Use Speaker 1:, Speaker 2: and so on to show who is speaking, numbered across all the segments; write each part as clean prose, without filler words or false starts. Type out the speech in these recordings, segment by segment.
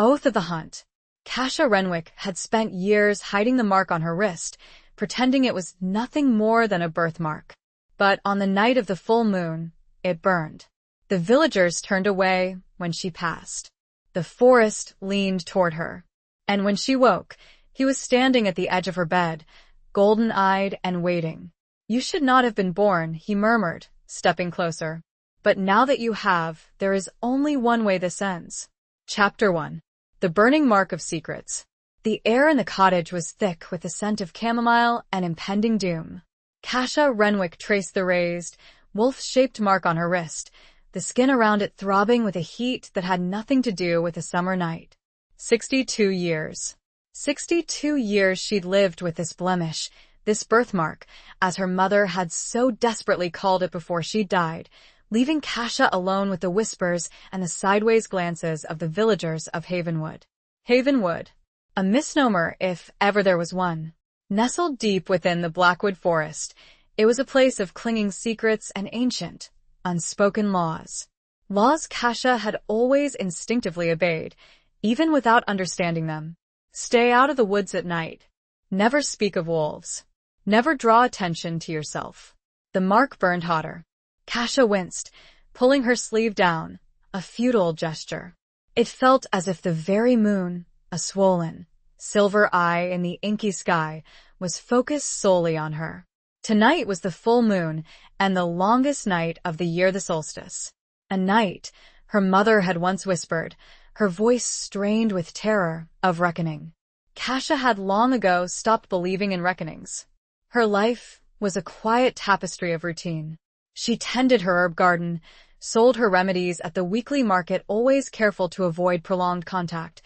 Speaker 1: Oath of the Hunt. Kasha Renwick had spent years hiding the mark on her wrist, pretending it was nothing more than a birthmark. But on the night of the full moon, it burned. The villagers turned away when she passed. The forest leaned toward her. And when she woke, he was standing at the edge of her bed, golden-eyed and waiting. "You should not have been born," he murmured, stepping closer. "But now that you have, there is only one way this ends." Chapter 1. The Burning Mark of Secrets. The air in the cottage was thick with the scent of chamomile and impending doom. Kasha Renwick traced the raised, wolf-shaped mark on her wrist, the skin around it throbbing with a heat that had nothing to do with a summer night. 62 years. 62 years she'd lived with this blemish, this birthmark, as her mother had so desperately called it before she died, leaving Kasha alone with the whispers and the sideways glances of the villagers of Havenwood. Havenwood, a misnomer if ever there was one. Nestled deep within the Blackwood Forest, it was a place of clinging secrets and ancient, unspoken laws. Laws Kasha had always instinctively obeyed, even without understanding them. Stay out of the woods at night. Never speak of wolves. Never draw attention to yourself. The mark burned hotter. Kasha winced, pulling her sleeve down, a futile gesture. It felt as if the very moon, a swollen, silver eye in the inky sky, was focused solely on her. Tonight was the full moon and the longest night of the year, the solstice. A night, her mother had once whispered, her voice strained with terror, of reckoning. Kasha had long ago stopped believing in reckonings. Her life was a quiet tapestry of routine. She tended her herb garden, sold her remedies at the weekly market, always careful to avoid prolonged contact,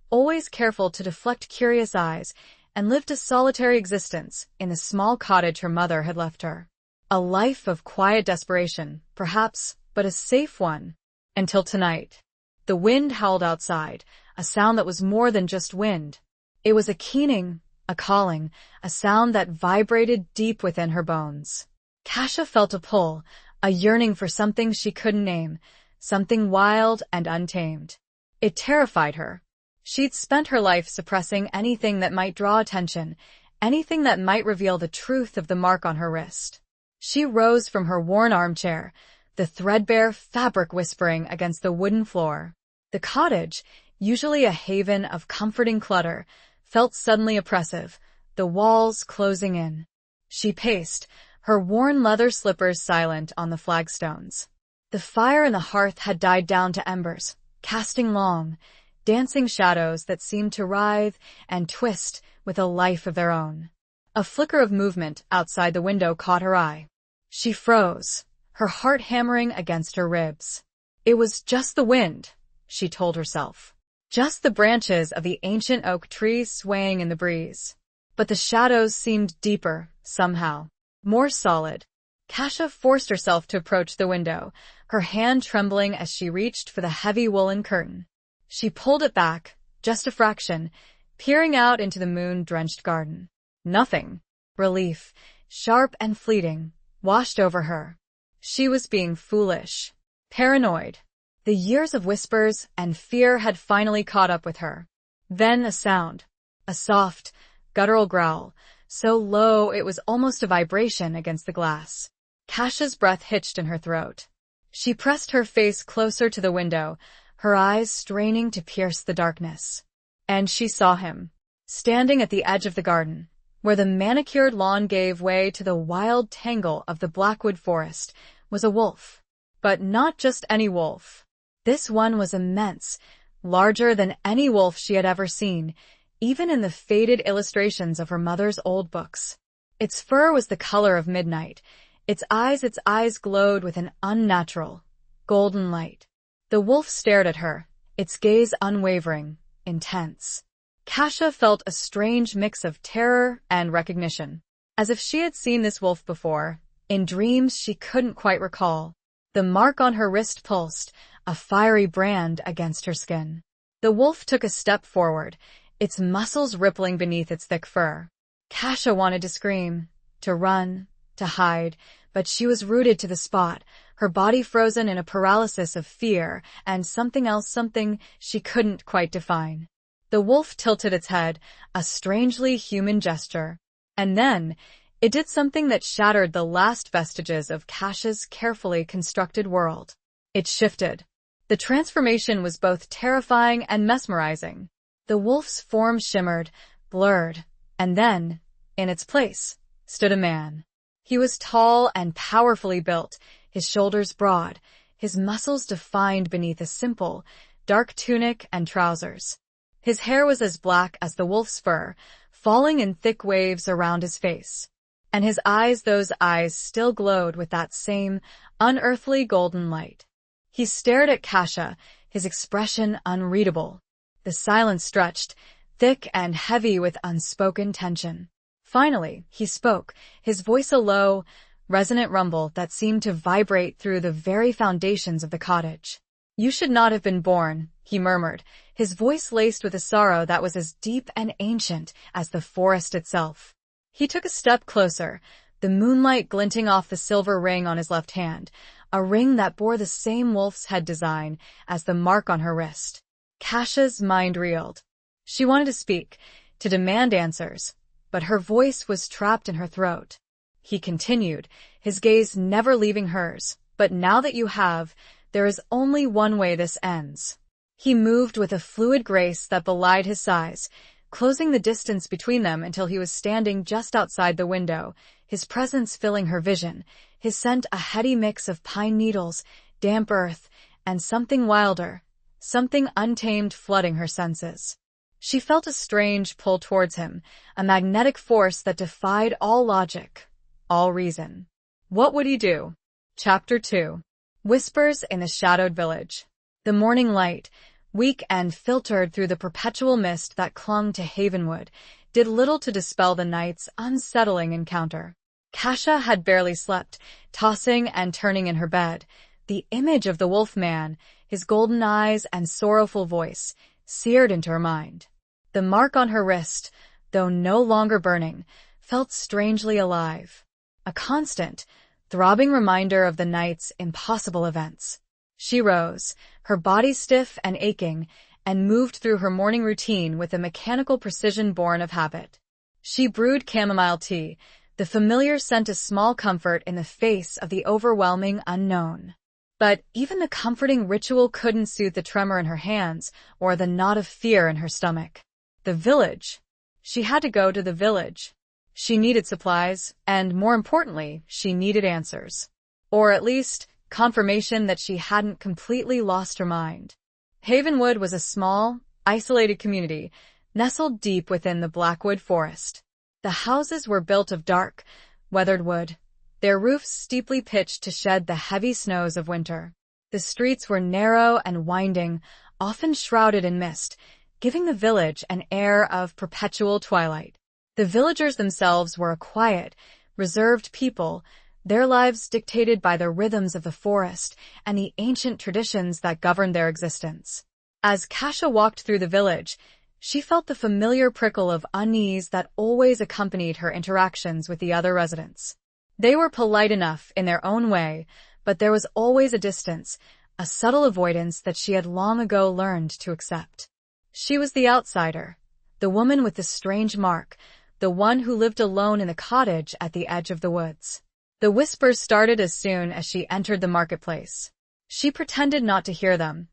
Speaker 1: always careful to deflect curious eyes, and lived a solitary existence in the small cottage her mother had left her. A life of quiet desperation, perhaps, but a safe one. Until tonight. The wind howled outside, a sound that was more than just wind. It was a keening, a calling, a sound that vibrated deep within her bones. Kasha felt a pull, a yearning for something she couldn't name, something wild and untamed. It terrified her. She'd spent her life suppressing anything that might draw attention, anything that might reveal the truth of the mark on her wrist. She rose from her worn armchair, the threadbare fabric whispering against the wooden floor. The cottage, usually a haven of comforting clutter, felt suddenly oppressive, the walls closing in. She paced, her worn leather slippers silent on the flagstones. The fire in the hearth had died down to embers, casting long, dancing shadows that seemed to writhe and twist with a life of their own. A flicker of movement outside the window caught her eye. She froze, her heart hammering against her ribs. It was just the wind, she told herself. Just the branches of the ancient oak trees swaying in the breeze. But the shadows seemed deeper, somehow, more solid. Kasha forced herself to approach the window, her hand trembling as she reached for the heavy woolen curtain. She pulled it back, just a fraction, peering out into the moon-drenched garden. Nothing. Relief, sharp and fleeting, washed over her. She was being foolish, paranoid. The years of whispers and fear had finally caught up with her. Then a sound, a soft, guttural growl, so low it was almost a vibration against the glass. Kasha's breath hitched in her throat. She pressed her face closer to the window, her eyes straining to pierce the darkness. And she saw him, standing at the edge of the garden, where the manicured lawn gave way to the wild tangle of the Blackwood Forest, was a wolf. But not just any wolf. This one was immense, larger than any wolf she had ever seen, even in the faded illustrations of her mother's old books. Its fur was the color of midnight. Its eyes glowed with an unnatural, golden light. The wolf stared at her, its gaze unwavering, intense. Kasha felt a strange mix of terror and recognition, as if she had seen this wolf before, in dreams she couldn't quite recall. The mark on her wrist pulsed, a fiery brand against her skin. The wolf took a step forward, its muscles rippling beneath its thick fur. Kasha wanted to scream, to run, to hide, but she was rooted to the spot, her body frozen in a paralysis of fear and something she couldn't quite define. The wolf tilted its head, a strangely human gesture. And then, it did something that shattered the last vestiges of Kash's carefully constructed world. It shifted. The transformation was both terrifying and mesmerizing. The wolf's form shimmered, blurred, and then, in its place, stood a man. He was tall and powerfully built, his shoulders broad, his muscles defined beneath a simple, dark tunic and trousers. His hair was as black as the wolf's fur, falling in thick waves around his face. And his eyes, those eyes still glowed with that same unearthly golden light. He stared at Kasha, his expression unreadable. The silence stretched, thick and heavy with unspoken tension. Finally, he spoke, his voice a low, resonant rumble that seemed to vibrate through the very foundations of the cottage. "You should not have been born," he murmured, his voice laced with a sorrow that was as deep and ancient as the forest itself. He took a step closer, the moonlight glinting off the silver ring on his left hand, a ring that bore the same wolf's head design as the mark on her wrist. Kasha's mind reeled. She wanted to speak, to demand answers, but her voice was trapped in her throat. He continued, his gaze never leaving hers. "But now that you have, there is only one way this ends." He moved with a fluid grace that belied his size, closing the distance between them until he was standing just outside the window, his presence filling her vision, his scent a heady mix of pine needles, damp earth, and something wilder, something untamed flooding her senses. She felt a strange pull towards him, a magnetic force that defied all logic, all reason. What would he do? Chapter 2. Whispers in the Shadowed Village. The morning light, weak and filtered through the perpetual mist that clung to Havenwood, did little to dispel the night's unsettling encounter. Kasha had barely slept, tossing and turning in her bed. The image of the wolf man, his golden eyes and sorrowful voice, seared into her mind. The mark on her wrist, though no longer burning, felt strangely alive. A constant, throbbing reminder of the night's impossible events. She rose, her body stiff and aching, and moved through her morning routine with a mechanical precision born of habit. She brewed chamomile tea, the familiar scent a small comfort in the face of the overwhelming unknown. But even the comforting ritual couldn't soothe the tremor in her hands or the knot of fear in her stomach. The village. She had to go to the village. She needed supplies, and more importantly, she needed answers. Or at least, confirmation that she hadn't completely lost her mind. Havenwood was a small, isolated community, nestled deep within the Blackwood forest. The houses were built of dark, weathered wood, their roofs steeply pitched to shed the heavy snows of winter. The streets were narrow and winding, often shrouded in mist, giving the village an air of perpetual twilight. The villagers themselves were a quiet, reserved people, their lives dictated by the rhythms of the forest and the ancient traditions that governed their existence. As Kasha walked through the village, she felt the familiar prickle of unease that always accompanied her interactions with the other residents. They were polite enough in their own way, but there was always a distance, a subtle avoidance that she had long ago learned to accept. She was the outsider, the woman with the strange mark, the one who lived alone in the cottage at the edge of the woods. The whispers started as soon as she entered the marketplace. She pretended not to hear them,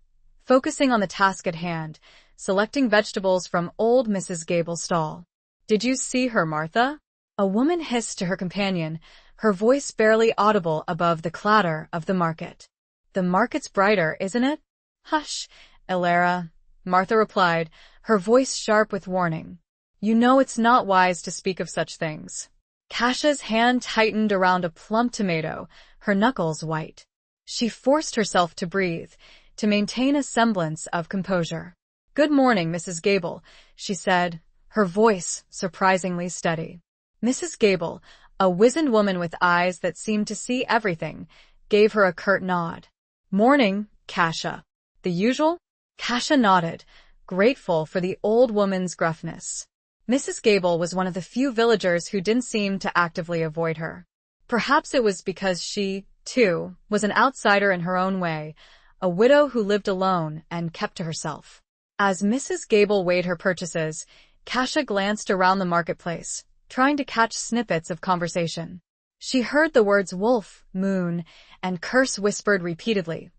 Speaker 1: focusing on the task at hand, selecting vegetables from old Mrs. Gable's stall. "Did you see her, Martha?" A woman hissed to her companion, her voice barely audible above the clatter of the market. "The market's brighter, isn't it?" "Hush, Elara," Martha replied, her voice sharp with warning. "You know it's not wise to speak of such things." Kasha's hand tightened around a plump tomato, her knuckles white. She forced herself to breathe, to maintain a semblance of composure. "Good morning, Mrs. Gable," she said, her voice surprisingly steady. Mrs. Gable, a wizened woman with eyes that seemed to see everything, gave her a curt nod. "Morning, Kasha." "The usual?" Kasha nodded, grateful for the old woman's gruffness. Mrs. Gable was one of the few villagers who didn't seem to actively avoid her. Perhaps it was because she, too, was an outsider in her own way, a widow who lived alone and kept to herself. As Mrs. Gable weighed her purchases, Kasia glanced around the marketplace, trying to catch snippets of conversation. She heard the words wolf, moon, and curse whispered repeatedly,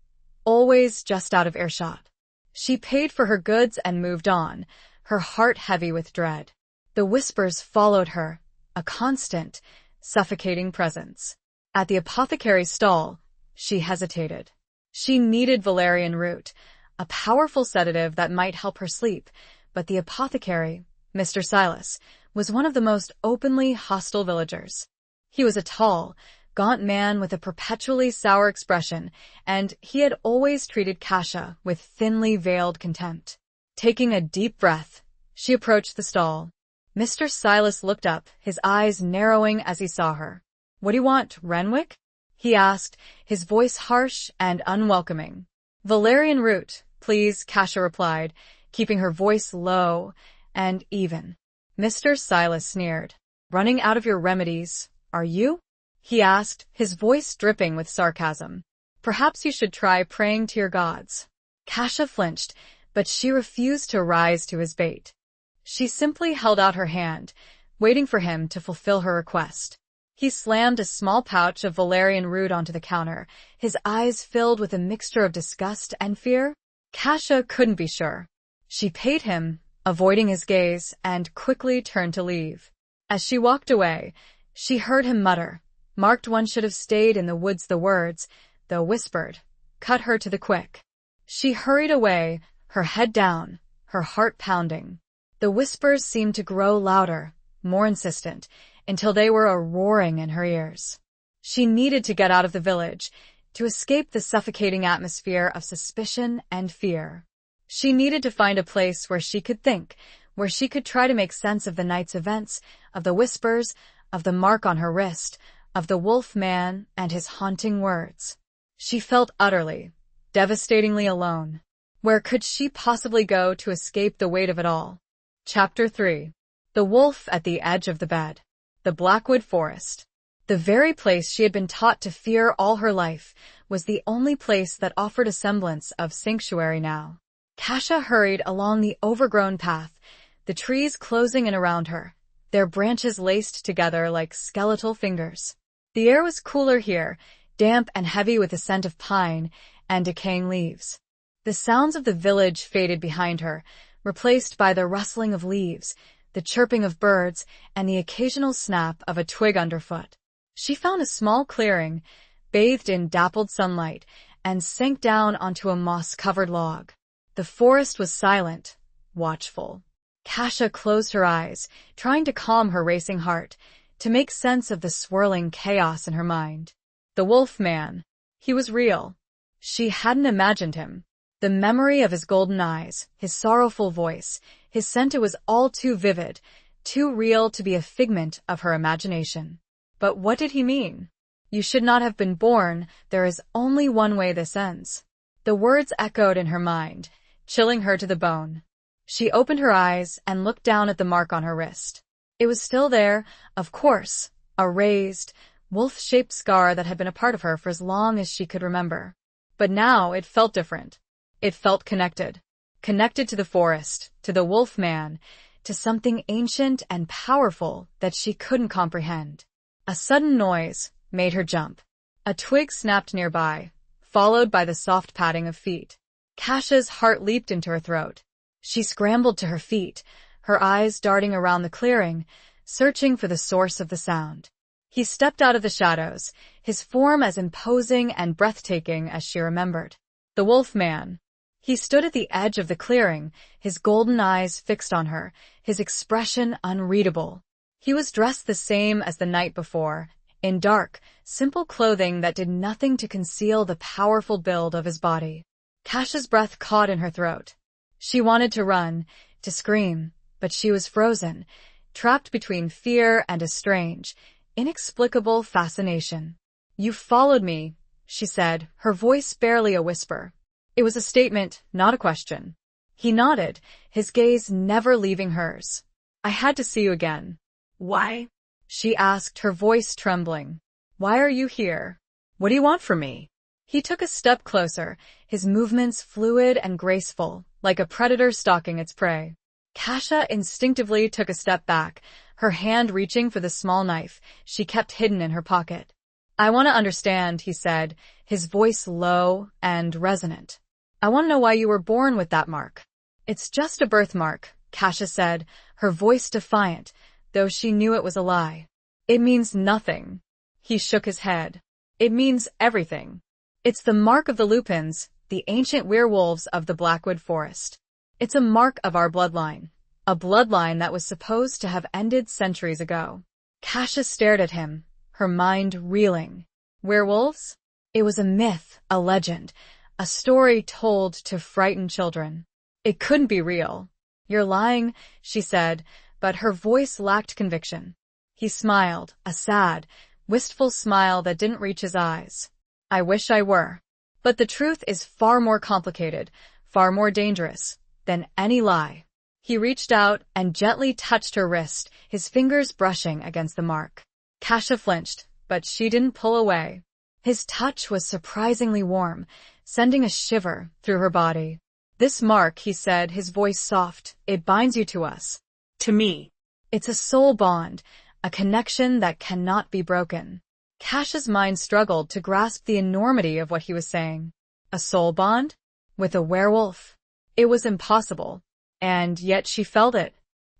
Speaker 1: always just out of earshot. She paid for her goods and moved on, her heart heavy with dread. The whispers followed her, a constant, suffocating presence. At the apothecary's stall, she hesitated. She needed valerian root, a powerful sedative that might help her sleep, but the apothecary, Mr. Silas, was one of the most openly hostile villagers. He was a tall, gaunt man with a perpetually sour expression, and he had always treated Kasia with thinly veiled contempt. Taking a deep breath, she approached the stall. Mr. Silas looked up, his eyes narrowing as he saw her. "What do you want, Renwick?" he asked, his voice harsh and unwelcoming. "Valerian root, please," Kasia replied, keeping her voice low and even. Mr. Silas sneered. "Running out of your remedies, are you?" he asked, his voice dripping with sarcasm. "Perhaps you should try praying to your gods." Kasia flinched, but she refused to rise to his bait. She simply held out her hand, waiting for him to fulfill her request. He slammed a small pouch of valerian root onto the counter, his eyes filled with a mixture of disgust and fear. Kasia couldn't be sure. She paid him, avoiding his gaze, and quickly turned to leave. As she walked away, she heard him mutter, "Marked one should have stayed in the woods." The words, though whispered, cut her to the quick. She hurried away, her head down, her heart pounding. The whispers seemed to grow louder, more insistent, until they were a roaring in her ears. She needed to get out of the village, to escape the suffocating atmosphere of suspicion and fear. She needed to find a place where she could think, where she could try to make sense of the night's events, of the whispers, of the mark on her wrist, of the wolf man and his haunting words. She felt utterly, devastatingly alone. Where could she possibly go to escape the weight of it all? Chapter 3. The Wolf at the Edge of the Bed. The Blackwood Forest. The very place she had been taught to fear all her life was the only place that offered a semblance of sanctuary now. Kasia hurried along the overgrown path, the trees closing in around her, their branches laced together like skeletal fingers. The air was cooler here, damp and heavy with the scent of pine and decaying leaves. The sounds of the village faded behind her, replaced by the rustling of leaves, the chirping of birds, and the occasional snap of a twig underfoot. She found a small clearing, bathed in dappled sunlight, and sank down onto a moss-covered log. The forest was silent, watchful. Kasia closed her eyes, trying to calm her racing heart, to make sense of the swirling chaos in her mind. The wolf man. He was real. She hadn't imagined him. The memory of his golden eyes, his sorrowful voice, his scent, it was all too vivid, too real to be a figment of her imagination. But what did he mean? "You should not have been born, there is only one way this ends." The words echoed in her mind, chilling her to the bone. She opened her eyes and looked down at the mark on her wrist. It was still there, of course, a raised, wolf-shaped scar that had been a part of her for as long as she could remember. But now it felt different. It felt connected. Connected to the forest, to the wolf man, to something ancient and powerful that she couldn't comprehend. A sudden noise made her jump. A twig snapped nearby, followed by the soft padding of feet. Kasia's heart leaped into her throat. She scrambled to her feet, her eyes darting around the clearing, searching for the source of the sound. He stepped out of the shadows, his form as imposing and breathtaking as she remembered. The wolf man. He stood at the edge of the clearing, his golden eyes fixed on her, his expression unreadable. He was dressed the same as the night before, in dark, simple clothing that did nothing to conceal the powerful build of his body. Kasia's breath caught in her throat. She wanted to run, to scream, but she was frozen, trapped between fear and a strange, inexplicable fascination. "You followed me," she said, her voice barely a whisper. It was a statement, not a question. He nodded, his gaze never leaving hers. "I had to see you again." "Why?" she asked, her voice trembling. "Why are you here?" What do you want from me? He took a step closer, his movements fluid and graceful, like a predator stalking its prey. Kasha instinctively took a step back, her hand reaching for the small knife she kept hidden in her pocket. I want to understand, he said, his voice low and resonant. I want to know why you were born with that mark. It's just a birthmark, Kasha said, her voice defiant, though she knew it was a lie. It means nothing. He shook his head. It means everything. It's the mark of the Lupins, the ancient werewolves of the Blackwood Forest. It's a mark of our bloodline. A bloodline that was supposed to have ended centuries ago. Kasha stared at him, her mind reeling. Werewolves? It was a myth, a legend, a story told to frighten children. It couldn't be real. You're lying, she said, but her voice lacked conviction. He smiled, a sad, wistful smile that didn't reach his eyes. I wish I were. But the truth is far more complicated, far more dangerous than any lie. He reached out and gently touched her wrist, his fingers brushing against the mark. Kasha flinched, but she didn't pull away. His touch was surprisingly warm, sending a shiver through her body. This mark, he said, his voice soft, it binds you to us. To me. It's a soul bond, a connection that cannot be broken. Kasha's mind struggled to grasp the enormity of what he was saying. A soul bond? With a werewolf? It was impossible. And yet she felt it.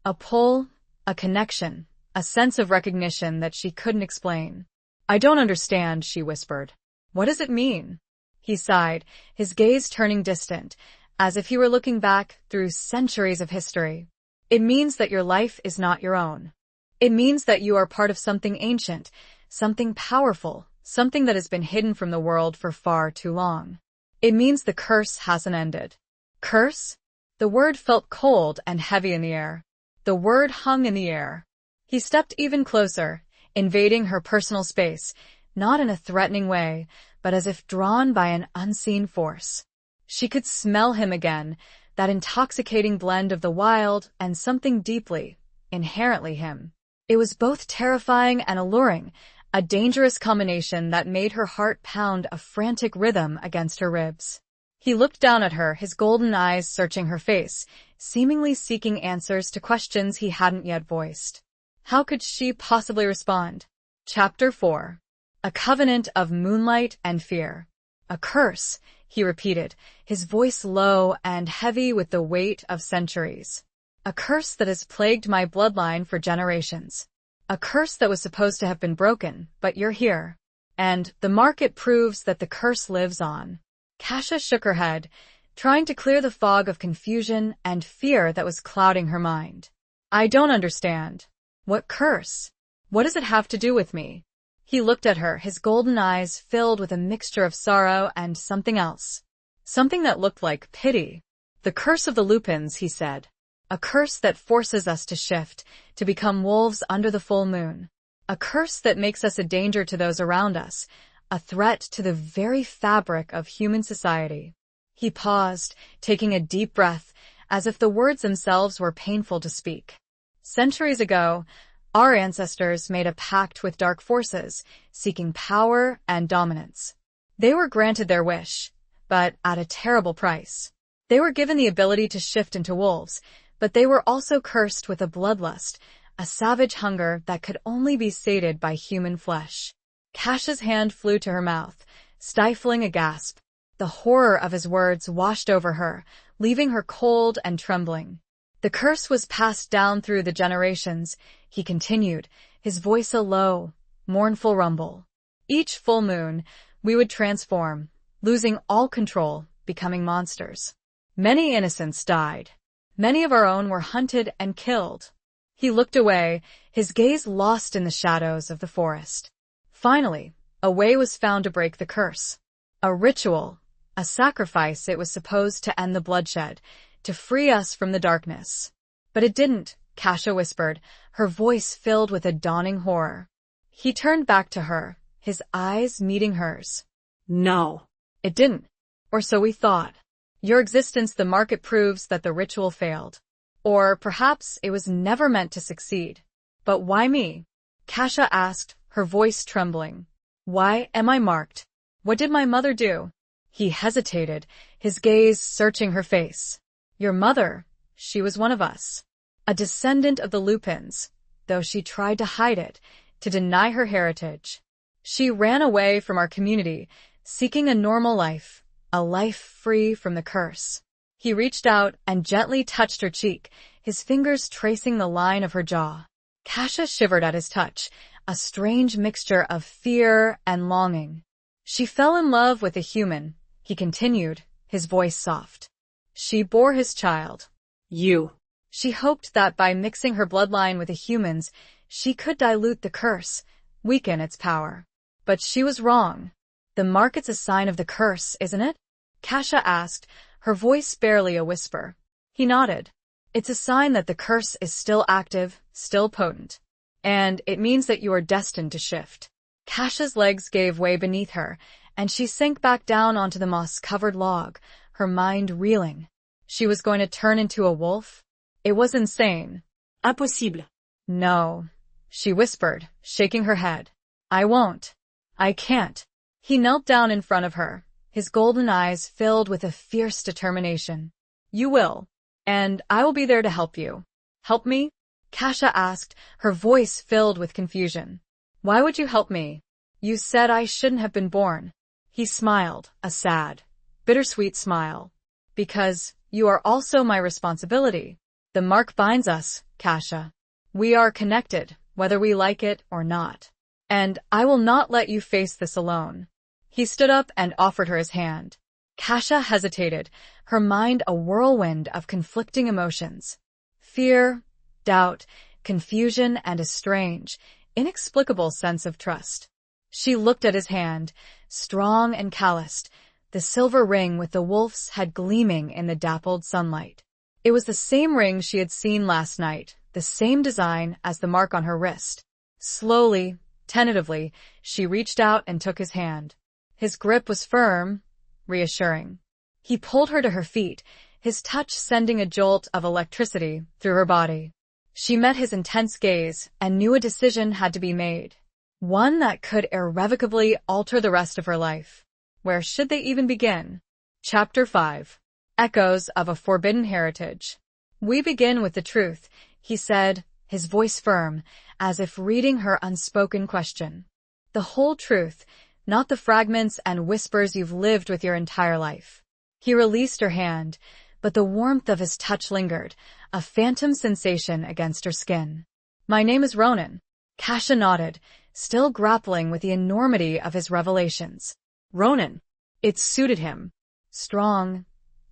Speaker 1: A pull, a connection, a sense of recognition that she couldn't explain. I don't understand, she whispered. What does it mean? He sighed, his gaze turning distant, as if he were looking back through centuries of history. It means that your life is not your own. It means that you are part of something ancient, something powerful, something that has been hidden from the world for far too long. It means the curse hasn't ended. Curse? The word felt cold and heavy in the air. The word hung in the air. He stepped even closer, invading her personal space, not in a threatening way, but as if drawn by an unseen force. She could smell him again, that intoxicating blend of the wild and something deeply, inherently him. It was both terrifying and alluring, a dangerous combination that made her heart pound a frantic rhythm against her ribs. He looked down at her, his golden eyes searching her face, seemingly seeking answers to questions he hadn't yet voiced. How could she possibly respond? Chapter 4. A covenant of moonlight and fear. A curse, he repeated, his voice low and heavy with the weight of centuries. A curse that has plagued my bloodline for generations. A curse that was supposed to have been broken, but you're here. And the market proves that the curse lives on. Kasha shook her head, trying to clear the fog of confusion and fear that was clouding her mind. I don't understand. What curse? What does it have to do with me? He looked at her, his golden eyes filled with a mixture of sorrow and something else. Something that looked like pity. The curse of the Lupins, he said. A curse that forces us to shift, to become wolves under the full moon. A curse that makes us a danger to those around us, a threat to the very fabric of human society. He paused, taking a deep breath, as if the words themselves were painful to speak. Centuries ago, our ancestors made a pact with dark forces, seeking power and dominance. They were granted their wish, but at a terrible price. They were given the ability to shift into wolves, but they were also cursed with a bloodlust, a savage hunger that could only be sated by human flesh. Kasha's hand flew to her mouth, stifling a gasp. The horror of his words washed over her, leaving her cold and trembling. The curse was passed down through the generations, he continued, his voice a low, mournful rumble. Each full moon, we would transform, losing all control, becoming monsters. Many innocents died. Many of our own were hunted and killed. He looked away, his gaze lost in the shadows of the forest. Finally, a way was found to break the curse. A ritual, a sacrifice. It was supposed to end the bloodshed, to free us from the darkness. But it didn't, Kasha whispered, her voice filled with a dawning horror. He turned back to her, his eyes meeting hers. No, it didn't. Or so we thought. Your existence, the market proves that the ritual failed. Or perhaps it was never meant to succeed. But why me? Kasha asked, her voice trembling. Why am I marked? What did my mother do? He hesitated, his gaze searching her face. Your mother, she was one of us. A descendant of the Lupins, though she tried to hide it, to deny her heritage. She ran away from our community, seeking a normal life, a life free from the curse. He reached out and gently touched her cheek, his fingers tracing the line of her jaw. Kasia shivered at his touch, a strange mixture of fear and longing. She fell in love with a human, he continued, his voice soft. She bore his child. You. She hoped that by mixing her bloodline with a human's, she could dilute the curse, weaken its power. But she was wrong. The market's a sign of the curse, isn't it? Kasia asked, her voice barely a whisper. He nodded. It's a sign that the curse is still active, still potent. And it means that you are destined to shift. Kasia's legs gave way beneath her, and she sank back down onto the moss-covered log, her mind reeling. She was going to turn into a wolf? It was insane.
Speaker 2: Impossible.
Speaker 1: No, she whispered, shaking her head. I won't. I can't. He knelt down in front of her, his golden eyes filled with a fierce determination. You will. And I will be there to help you. Help me? Kasia asked, her voice filled with confusion. Why would you help me? You said I shouldn't have been born. He smiled, a sad, bittersweet smile. Because you are also my responsibility. The mark binds us, Kasia. We are connected, whether we like it or not. And I will not let you face this alone. He stood up and offered her his hand. Kasia hesitated, her mind a whirlwind of conflicting emotions. Fear, doubt, confusion, and a strange, inexplicable sense of trust. She looked at his hand, strong and calloused. The silver ring with the wolf's head gleaming in the dappled sunlight. It was the same ring she had seen last night, the same design as the mark on her wrist. Slowly, tentatively, she reached out and took his hand. His grip was firm, reassuring. He pulled her to her feet, his touch sending a jolt of electricity through her body. She met his intense gaze and knew a decision had to be made. One that could irrevocably alter the rest of her life. Where should they even begin? Chapter 5. Echoes of a Forbidden Heritage. We begin with the truth, he said, his voice firm, as if reading her unspoken question. The whole truth, not the fragments and whispers you've lived with your entire life. He released her hand, but the warmth of his touch lingered, a phantom sensation against her skin. My name is Ronan. Kasia nodded, still grappling with the enormity of his revelations. Ronan. It suited him. Strong,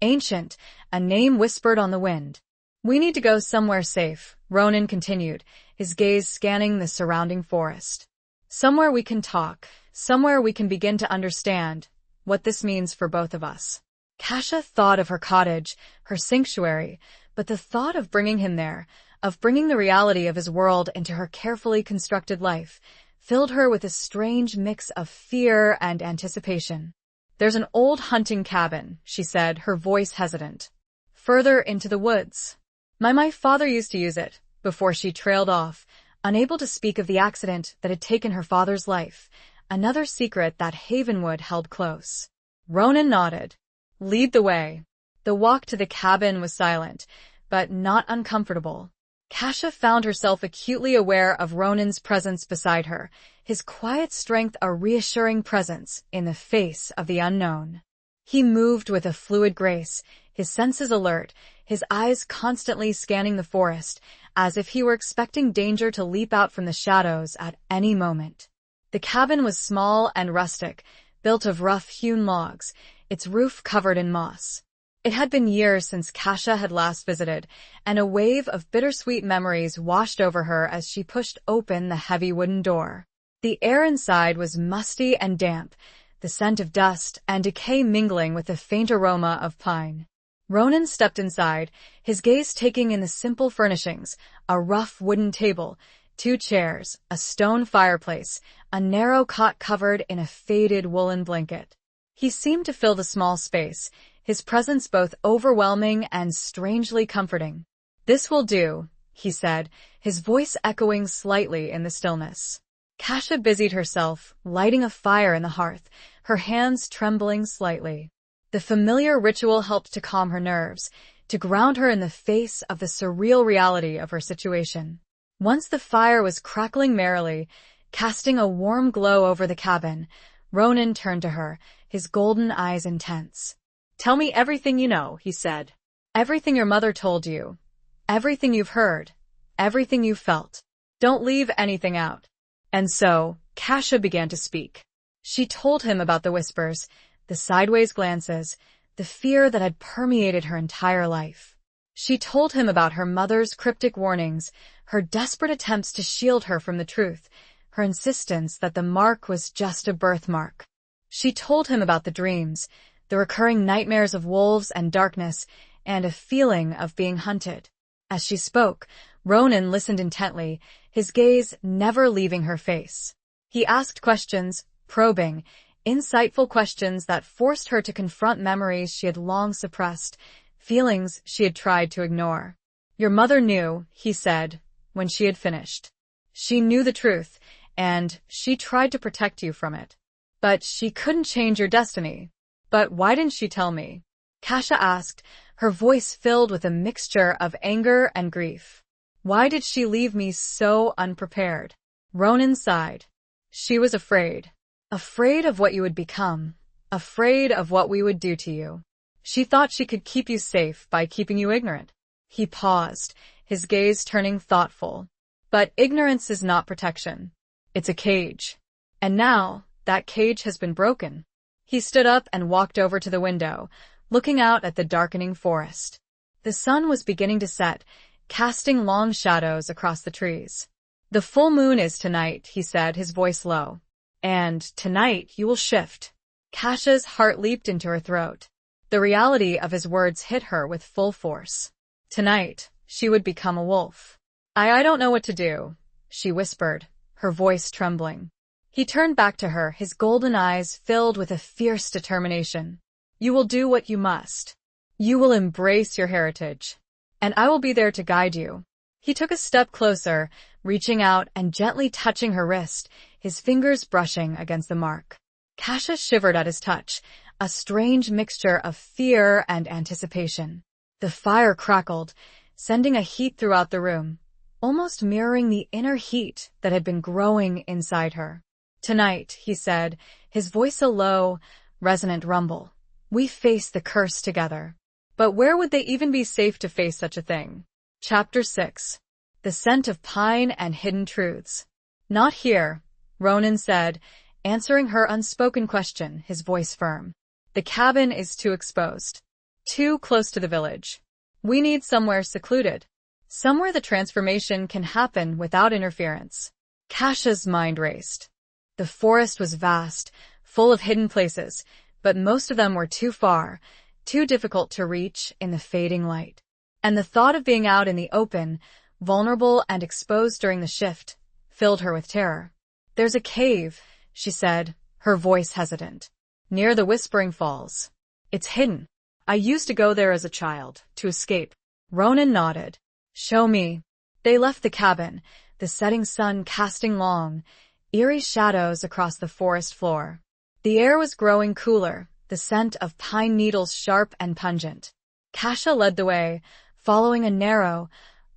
Speaker 1: ancient, a name whispered on the wind. We need to go somewhere safe, Ronan continued, his gaze scanning the surrounding forest. Somewhere we can talk, somewhere we can begin to understand what this means for both of us. Kasia thought of her cottage, her sanctuary, but the thought of bringing him there, of bringing the reality of his world into her carefully constructed life, filled her with a strange mix of fear and anticipation. There's an old hunting cabin, she said, her voice hesitant. Further into the woods. My father used to use it, before she trailed off, unable to speak of the accident that had taken her father's life, another secret that Havenwood held close. Ronan nodded. Lead the way. The walk to the cabin was silent, but not uncomfortable. Kasia found herself acutely aware of Ronan's presence beside her, his quiet strength a reassuring presence in the face of the unknown. He moved with a fluid grace, his senses alert, his eyes constantly scanning the forest, as if he were expecting danger to leap out from the shadows at any moment. The cabin was small and rustic, built of rough-hewn logs, its roof covered in moss. It had been years since Kasia had last visited, and a wave of bittersweet memories washed over her as she pushed open the heavy wooden door. The air inside was musty and damp, the scent of dust and decay mingling with the faint aroma of pine. Ronan stepped inside, his gaze taking in the simple furnishings, a rough wooden table, 2 chairs, a stone fireplace, a narrow cot covered in a faded woolen blanket. He seemed to fill the small space, his presence both overwhelming and strangely comforting. This will do, he said, his voice echoing slightly in the stillness. Kasha busied herself, lighting a fire in the hearth, her hands trembling slightly. The familiar ritual helped to calm her nerves, to ground her in the face of the surreal reality of her situation. Once the fire was crackling merrily, casting a warm glow over the cabin, Ronan turned to her, his golden eyes intense. "Tell me everything you know," he said. "Everything your mother told you. Everything you've heard. Everything you've felt. Don't leave anything out." And so, Kasha began to speak. She told him about the whispers, the sideways glances, the fear that had permeated her entire life. She told him about her mother's cryptic warnings, her desperate attempts to shield her from the truth, her insistence that the mark was just a birthmark. She told him about the dreams, the recurring nightmares of wolves and darkness, and a feeling of being hunted. As she spoke, Ronan listened intently, his gaze never leaving her face. He asked questions, probing, insightful questions that forced her to confront memories she had long suppressed, feelings she had tried to ignore. "Your mother knew," he said, when she had finished. "She knew the truth, and she tried to protect you from it. But she couldn't change your destiny." "But why didn't she tell me?" Kasha asked, her voice filled with a mixture of anger and grief. "Why did she leave me so unprepared?" Ronan sighed. "She was afraid. Afraid of what you would become. Afraid of what we would do to you. She thought she could keep you safe by keeping you ignorant." He paused, his gaze turning thoughtful. "But ignorance is not protection. It's a cage. And now, that cage has been broken." He stood up and walked over to the window, looking out at the darkening forest. The sun was beginning to set, casting long shadows across the trees. "The full moon is tonight," he said, his voice low. "And tonight you will shift." Kasha's heart leaped into her throat. The reality of his words hit her with full force. Tonight, she would become a wolf. I don't know what to do," she whispered, her voice trembling. He turned back to her, his golden eyes filled with a fierce determination. "You will do what you must. You will embrace your heritage. And I will be there to guide you." He took a step closer, reaching out and gently touching her wrist, his fingers brushing against the mark. Kasha shivered at his touch, a strange mixture of fear and anticipation. The fire crackled, sending a heat throughout the room, almost mirroring the inner heat that had been growing inside her. "Tonight," he said, his voice a low, resonant rumble, "we face the curse together." But where would they even be safe to face such a thing? Chapter 6. The Scent of Pine and Hidden Truths. "Not here," Ronan said, answering her unspoken question, his voice firm. "The cabin is too exposed. Too close to the village. We need somewhere secluded. Somewhere the transformation can happen without interference." Kasha's mind raced. The forest was vast, full of hidden places, but most of them were too far, too difficult to reach in the fading light. And the thought of being out in the open, vulnerable and exposed during the shift, filled her with terror. "There's a cave," she said, her voice hesitant, "near the Whispering Falls. It's hidden. I used to go there as a child, to escape." Ronan nodded. "Show me." They left the cabin, the setting sun casting long, eerie shadows across the forest floor. The air was growing cooler, the scent of pine needles sharp and pungent. Kasha led the way, following a narrow,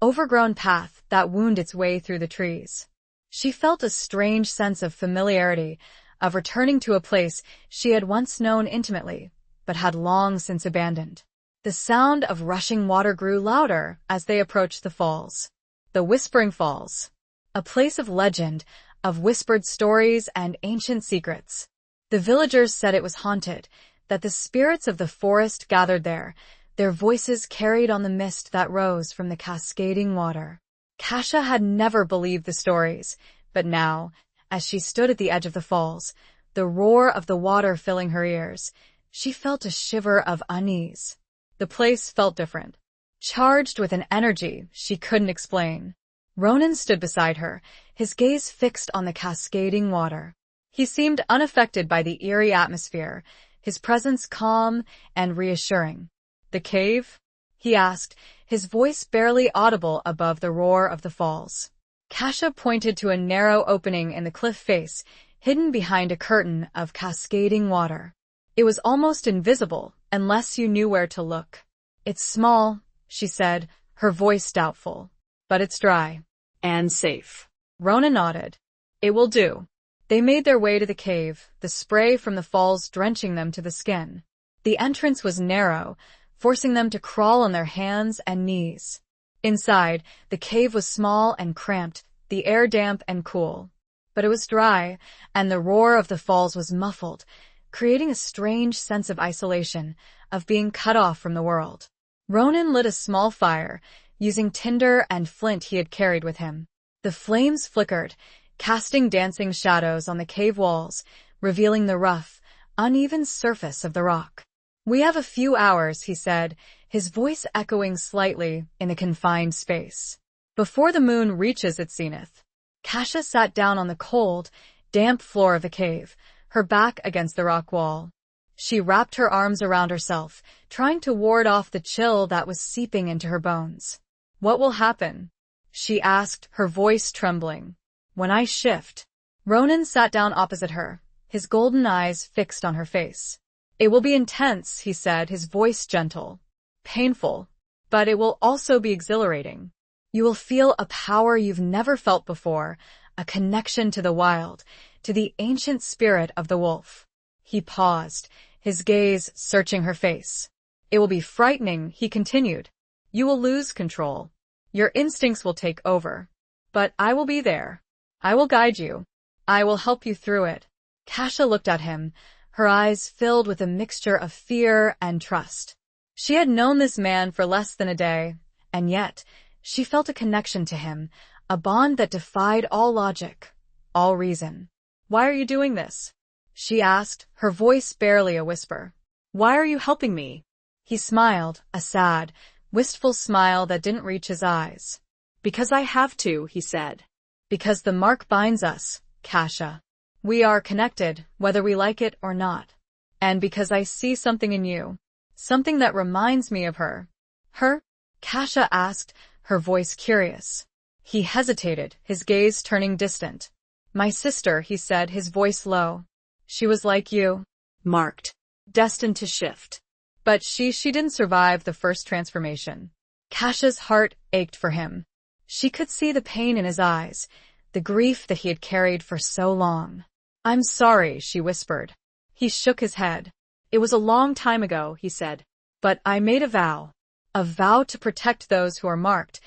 Speaker 1: overgrown path that wound its way through the trees. She felt a strange sense of familiarity, of returning to a place she had once known intimately, but had long since abandoned. The sound of rushing water grew louder as they approached the falls. The Whispering Falls. A place of legend, of whispered stories and ancient secrets. The villagers said it was haunted, that the spirits of the forest gathered there, their voices carried on the mist that rose from the cascading water. Kasha had never believed the stories, but now, as she stood at the edge of the falls, the roar of the water filling her ears, she felt a shiver of unease. The place felt different, charged with an energy she couldn't explain. Ronan stood beside her, his gaze fixed on the cascading water. He seemed unaffected by the eerie atmosphere, his presence calm and reassuring. "The cave?" he asked, his voice barely audible above the roar of the falls. Kasha pointed to a narrow opening in the cliff face, hidden behind a curtain of cascading water. It was almost invisible, unless you knew where to look. "It's small," she said, her voice doubtful. "But it's dry. And safe." Ronan nodded. "It will do." They made their way to the cave, the spray from the falls drenching them to the skin. The entrance was narrow, forcing them to crawl on their hands and knees. Inside, the cave was small and cramped, the air damp and cool. But it was dry, and the roar of the falls was muffled, creating a strange sense of isolation, of being cut off from the world. Ronan lit a small fire, using tinder and flint he had carried with him. The flames flickered, casting dancing shadows on the cave walls, revealing the rough, uneven surface of the rock. "We have a few hours," he said, his voice echoing slightly in the confined space. "Before the moon reaches its zenith." Kasha sat down on the cold, damp floor of the cave, her back against the rock wall. She wrapped her arms around herself, trying to ward off the chill that was seeping into her bones. "What will happen?" she asked, her voice trembling. "When I shift." Ronan sat down opposite her, his golden eyes fixed on her face. "It will be intense," he said, his voice gentle. "Painful. But it will also be exhilarating. You will feel a power you've never felt before, a connection to the wild, to the ancient spirit of the wolf." He paused, his gaze searching her face. "It will be frightening," he continued. "You will lose control. Your instincts will take over. But I will be there. I will guide you. I will help you through it." Kasha looked at him, her eyes filled with a mixture of fear and trust. She had known this man for less than a day, and yet she felt a connection to him, a bond that defied all logic, all reason. "Why are you doing this?" she asked, her voice barely a whisper. "Why are you helping me?" He smiled, a sad, wistful smile that didn't reach his eyes. "Because I have to," he said. "Because the mark binds us, Kasha. We are connected, whether we like it or not. And because I see something in you, something that reminds me of her." "Her?" Kasha asked, her voice curious. He hesitated, his gaze turning distant. "My sister," he said, his voice low. "She was like you. Marked. Destined to shift. But she didn't survive the first transformation." Kasha's heart ached for him. She could see the pain in his eyes, the grief that he had carried for so long. "I'm sorry," she whispered. He shook his head. "It was a long time ago," he said. "But I made a vow. A vow to protect those who are marked,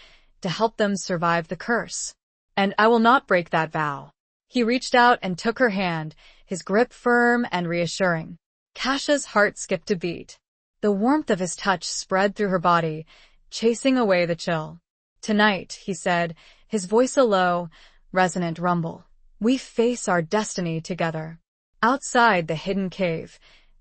Speaker 1: to help them survive the curse. And I will not break that vow." He reached out and took her hand, his grip firm and reassuring. Kasha's heart skipped a beat. The warmth of his touch spread through her body, chasing away the chill. "Tonight," he said, his voice a low, resonant rumble, "we face our destiny together." Outside the hidden cave,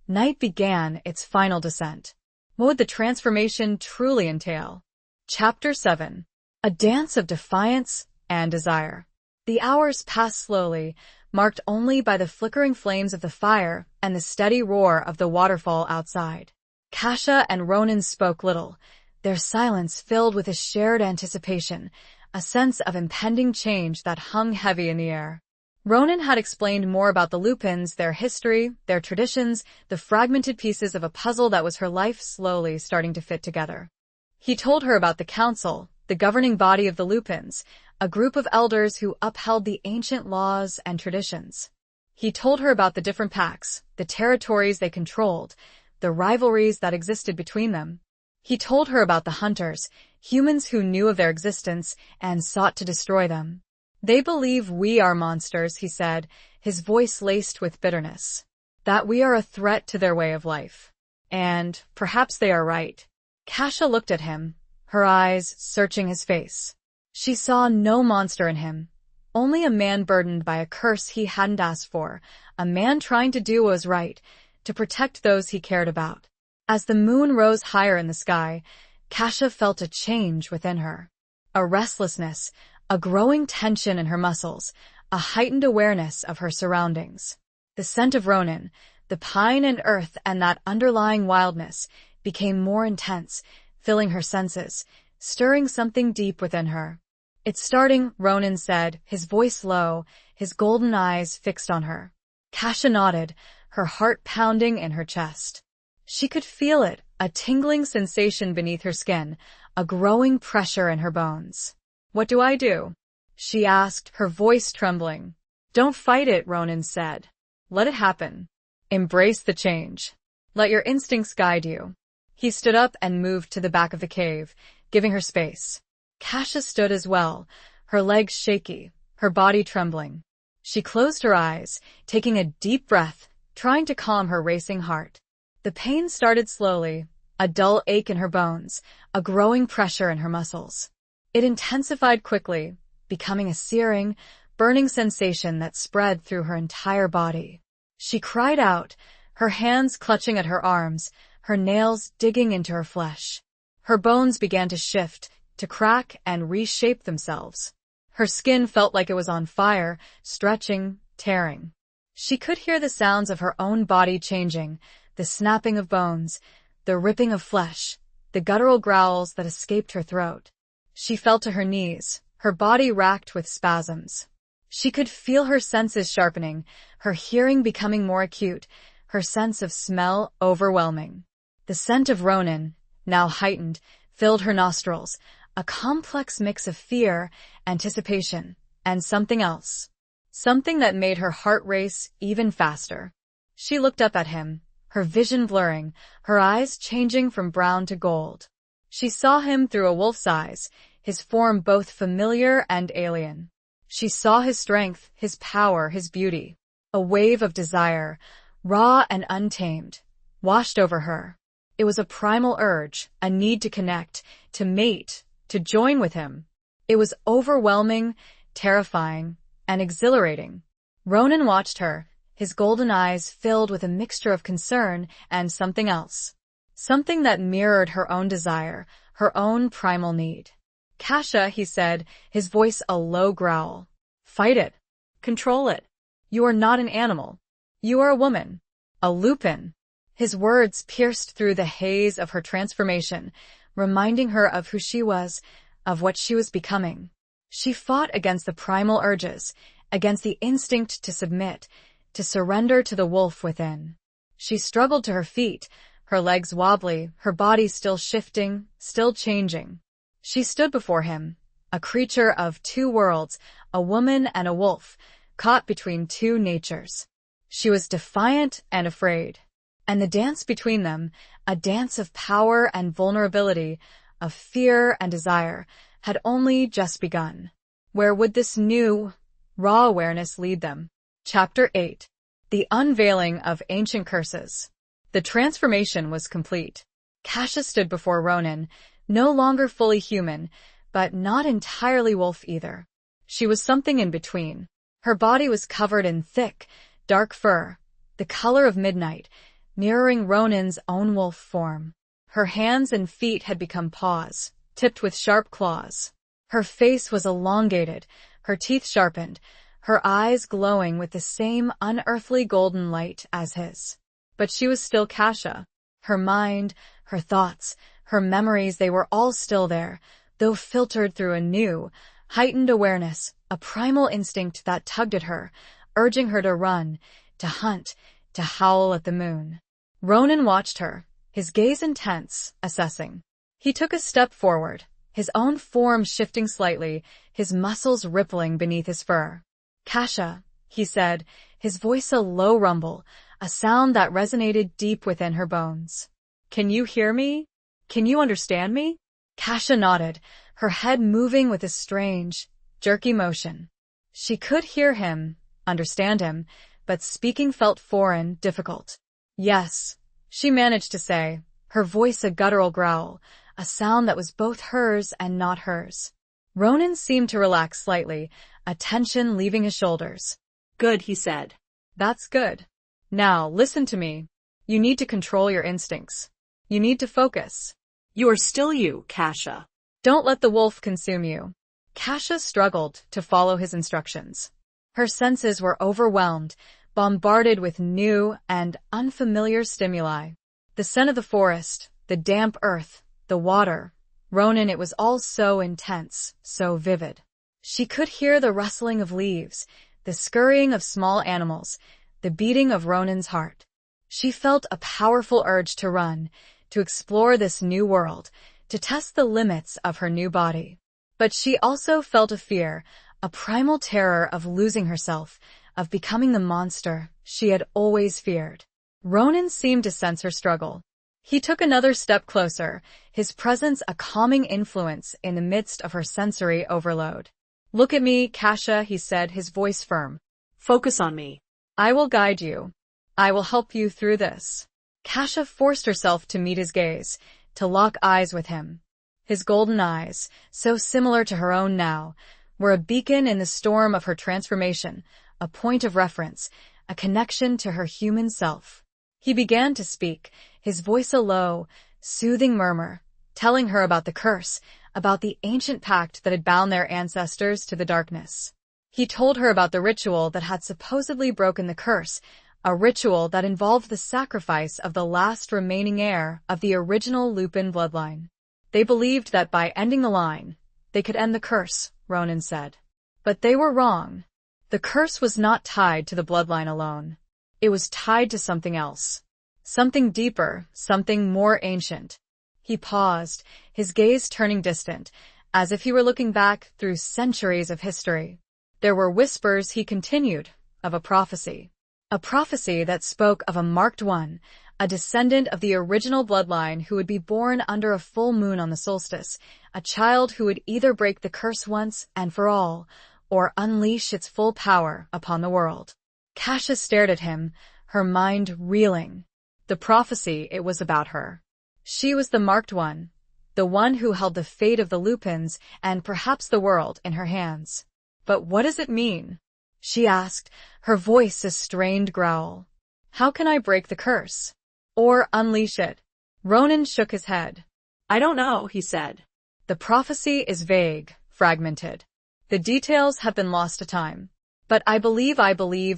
Speaker 1: night began its final descent. What would the transformation truly entail? Chapter 7. A dance of defiance and desire. The hours passed slowly, marked only by the flickering flames of the fire and the steady roar of the waterfall outside. Kasha and Ronan spoke little, their silence filled with a shared anticipation, a sense of impending change that hung heavy in the air. Ronan had explained more about the Lupins, their history, their traditions, the fragmented pieces of a puzzle that was her life slowly starting to fit together. He told her about the council, the governing body of the Lupins, a group of elders who upheld the ancient laws and traditions. He told her about the different packs, the territories they controlled, the rivalries that existed between them. He told her about the hunters, humans who knew of their existence and sought to destroy them. "They believe we are monsters," he said, his voice laced with bitterness. "That we are a threat to their way of life. And perhaps they are right." Kasha looked at him, her eyes searching his face. She saw no monster in him, only a man burdened by a curse he hadn't asked for, a man trying to do what was right, to protect those he cared about. As the moon rose higher in the sky, Kasha felt a change within her. A restlessness, a growing tension in her muscles, a heightened awareness of her surroundings. The scent of Ronan, the pine and earth and that underlying wildness, became more intense, filling her senses, stirring something deep within her. "It's starting," Ronan said, his voice low, his golden eyes fixed on her. Kasha nodded, her heart pounding in her chest. She could feel it, a tingling sensation beneath her skin, a growing pressure in her bones. "What do I do?" she asked, her voice trembling. "Don't fight it," Ronan said. "Let it happen. Embrace the change. Let your instincts guide you." He stood up and moved to the back of the cave, giving her space. Kasha stood as well, her legs shaky, her body trembling. She closed her eyes, taking a deep breath, trying to calm her racing heart. The pain started slowly, a dull ache in her bones, a growing pressure in her muscles. It intensified quickly, becoming a searing, burning sensation that spread through her entire body. She cried out, her hands clutching at her arms, her nails digging into her flesh. Her bones began to shift, to crack and reshape themselves. Her skin felt like it was on fire, stretching, tearing. She could hear the sounds of her own body changing, the snapping of bones, the ripping of flesh, the guttural growls that escaped her throat. She fell to her knees, her body racked with spasms. She could feel her senses sharpening, her hearing becoming more acute, her sense of smell overwhelming. The scent of Ronan, now heightened, filled her nostrils, a complex mix of fear, anticipation, and something else. Something that made her heart race even faster. She looked up at him, her vision blurring, her eyes changing from brown to gold. She saw him through a wolf's eyes, his form both familiar and alien. She saw his strength, his power, his beauty. A wave of desire, raw and untamed, washed over her. It was a primal urge, a need to connect, to mate, to join with him. It was overwhelming, terrifying, and exhilarating. Ronan watched her, his golden eyes filled with a mixture of concern and something else. Something that mirrored her own desire, her own primal need. "Kasha," he said, his voice a low growl. "Fight it. Control it. You are not an animal. You are a woman. A Lupin." His words pierced through the haze of her transformation, reminding her of who she was, of what she was becoming. She fought against the primal urges, against the instinct to submit, to surrender to the wolf within. She struggled to her feet, her legs wobbly, her body still shifting, still changing. She stood before him, a creature of two worlds, a woman and a wolf, caught between two natures. She was defiant and afraid. And the dance between them, a dance of power and vulnerability, of fear and desire, had only just begun. Where would this new, raw awareness lead them? Chapter 8. The Unveiling of Ancient Curses. The transformation was complete. Kasha stood before Ronan, no longer fully human, but not entirely wolf either. She was something in between. Her body was covered in thick, dark fur, the color of midnight, mirroring Ronan's own wolf form. Her hands and feet had become paws, tipped with sharp claws. Her face was elongated, her teeth sharpened, her eyes glowing with the same unearthly golden light as his. But she was still Kasha. Her mind, her thoughts, her memories, they were all still there, though filtered through a new, heightened awareness, a primal instinct that tugged at her, urging her to run, to hunt, to howl at the moon. Ronan watched her, his gaze intense, assessing. He took a step forward, his own form shifting slightly, his muscles rippling beneath his fur. "Kasha," he said, his voice a low rumble, a sound that resonated deep within her bones. "Can you hear me? Can you understand me?" Kasha nodded, her head moving with a strange, jerky motion. She could hear him, understand him, but speaking felt foreign, difficult. "Yes," she managed to say, her voice a guttural growl, a sound that was both hers and not hers. Ronan seemed to relax slightly, a tension leaving his shoulders.
Speaker 2: "Good," he said.
Speaker 1: "That's good. Now, listen to me. You need to control your instincts. You need to focus.
Speaker 2: You are still you, Kasha.
Speaker 1: Don't let the wolf consume you." Kasha struggled to follow his instructions. Her senses were overwhelmed, bombarded with new and unfamiliar stimuli. The scent of the forest, the damp earth, the water. Ronan, it was all so intense, so vivid. She could hear the rustling of leaves, the scurrying of small animals, the beating of Ronan's heart. She felt a powerful urge to run, to explore this new world, to test the limits of her new body. But she also felt a fear, a primal terror of losing herself, of becoming the monster she had always feared. Ronan seemed to sense her struggle. He took another step closer, his presence a calming influence in the midst of her sensory overload. "Look at me, Kasha," he said, his voice firm.
Speaker 2: "Focus on me.
Speaker 1: "I will guide you. I will help you through this." Kasha forced herself to meet his gaze, to lock eyes with him. His golden eyes, so similar to her own now, were a beacon in the storm of her transformation, a point of reference, a connection to her human self. He began to speak, his voice a low, soothing murmur, telling her about the curse, about the ancient pact that had bound their ancestors to the darkness. He told her about the ritual that had supposedly broken the curse, a ritual that involved the sacrifice of the last remaining heir of the original Lupin bloodline. They believed that by ending the line, they could end the curse, Ronan said. But they were wrong. The curse was not tied to the bloodline alone. It was tied to something else. Something deeper, something more ancient. He paused, his gaze turning distant, as if he were looking back through centuries of history. There were whispers, he continued, of a prophecy. A prophecy that spoke of a marked one, a descendant of the original bloodline who would be born under a full moon on the solstice, a child who would either break the curse once and for all, or unleash its full power upon the world. Kasha stared at him, her mind reeling. The prophecy, it was about her. She was the marked one, the one who held the fate of the Lupins and perhaps the world in her hands. But what does it mean? She asked, her voice a strained growl. How can I break the curse? Or unleash it? Ronan shook his head.
Speaker 2: "I don't know," he said.
Speaker 1: The prophecy is vague, fragmented. The details have been lost to time. But I believe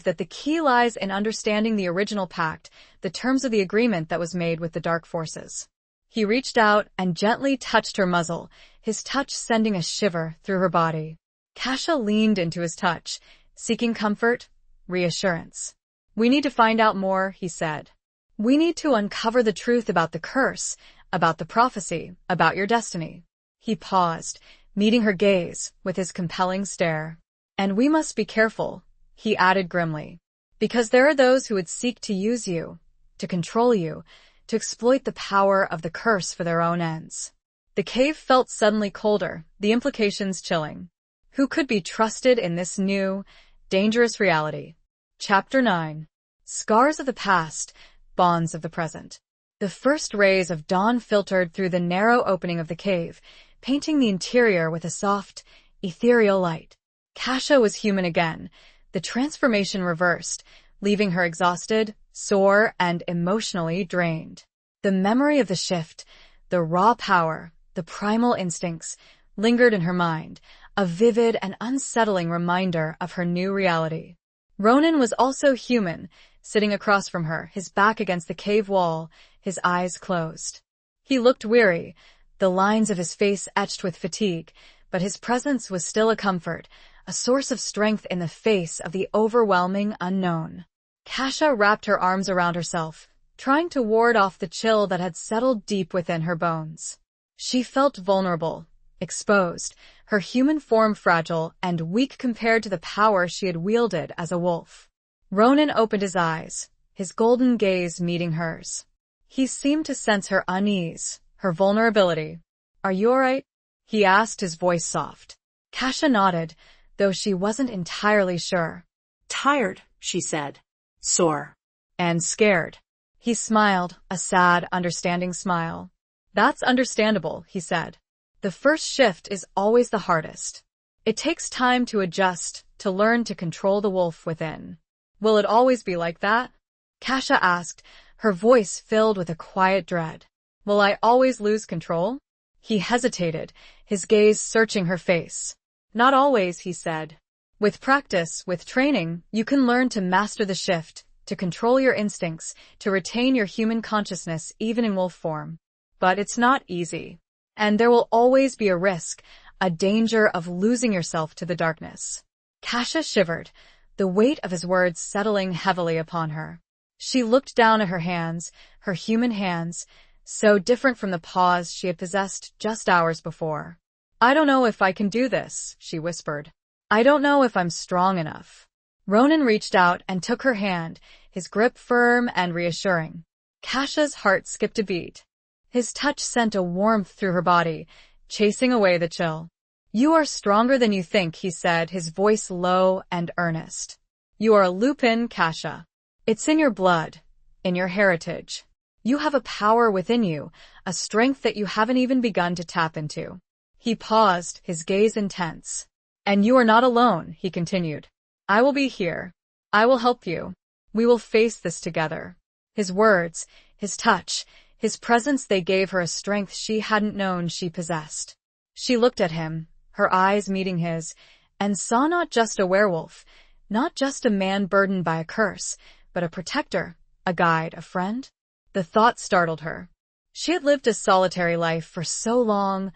Speaker 1: that the key lies in understanding the original pact, the terms of the agreement that was made with the dark forces. He reached out and gently touched her muzzle, his touch sending a shiver through her body. Kasha leaned into his touch, seeking comfort, reassurance. "We need to find out more," he said. "We need to uncover the truth about the curse, about the prophecy, about your destiny." He paused, meeting her gaze with his compelling stare. "And we must be careful," he added grimly, "because there are those who would seek to use you, to control you, to exploit the power of the curse for their own ends." The cave felt suddenly colder, the implications chilling. Who could be trusted in this new, dangerous reality? Chapter 9. Scars of the past, bonds of the present. The first rays of dawn filtered through the narrow opening of the cave, painting the interior with a soft, ethereal light. Kasha was human again, the transformation reversed, leaving her exhausted, sore, and emotionally drained. The memory of the shift, the raw power, the primal instincts, lingered in her mind, a vivid and unsettling reminder of her new reality. Ronan was also human, sitting across from her, his back against the cave wall, his eyes closed. He looked weary, the lines of his face etched with fatigue, but his presence was still a comfort, a source of strength in the face of the overwhelming unknown. Kasha wrapped her arms around herself, trying to ward off the chill that had settled deep within her bones. She felt vulnerable, exposed, her human form fragile and weak compared to the power she had wielded as a wolf. Ronan opened his eyes, his golden gaze meeting hers. He seemed to sense her unease, her vulnerability. "Are you all right?" he asked, his voice soft. Kasha nodded, though she wasn't entirely sure.
Speaker 2: "Tired," she said. "Sore."
Speaker 1: "And scared." He smiled, a sad, understanding smile. "That's understandable," he said. "The first shift is always the hardest. It takes time to adjust, to learn to control the wolf within." "Will it always be like that?" Kasha asked, her voice filled with a quiet dread. "Will I always lose control?" He hesitated, his gaze searching her face. "Not always," he said. "With practice, with training, you can learn to master the shift, to control your instincts, to retain your human consciousness even in wolf form. But it's not easy. And there will always be a a danger of losing yourself to the darkness. Kasha shivered, the weight of his words settling heavily upon her. She looked down at her hands, her human hands, so different from the paws she had possessed just hours before. "I don't know if I can do this," she whispered. "I don't know if I'm strong enough." Ronan reached out and took her hand, his grip firm and reassuring. Kasha's heart skipped a beat. His touch sent a warmth through her body, chasing away the chill. "You are stronger than you think," he said, his voice low and earnest. "You are a Lupin, Kasha. It's in your blood, in your heritage. You have a power within you, a strength that you haven't even begun to tap into." He paused, his gaze intense. "And you are not alone," he continued. "I will be here. I will help you. We will face this together." His words, his touch, his presence, they gave her a strength she hadn't known she possessed. She looked at him, her eyes meeting his, and saw not just a werewolf, not just a man burdened by a curse, but a protector, a guide, a friend. The thought startled her. She had lived a solitary life for so long,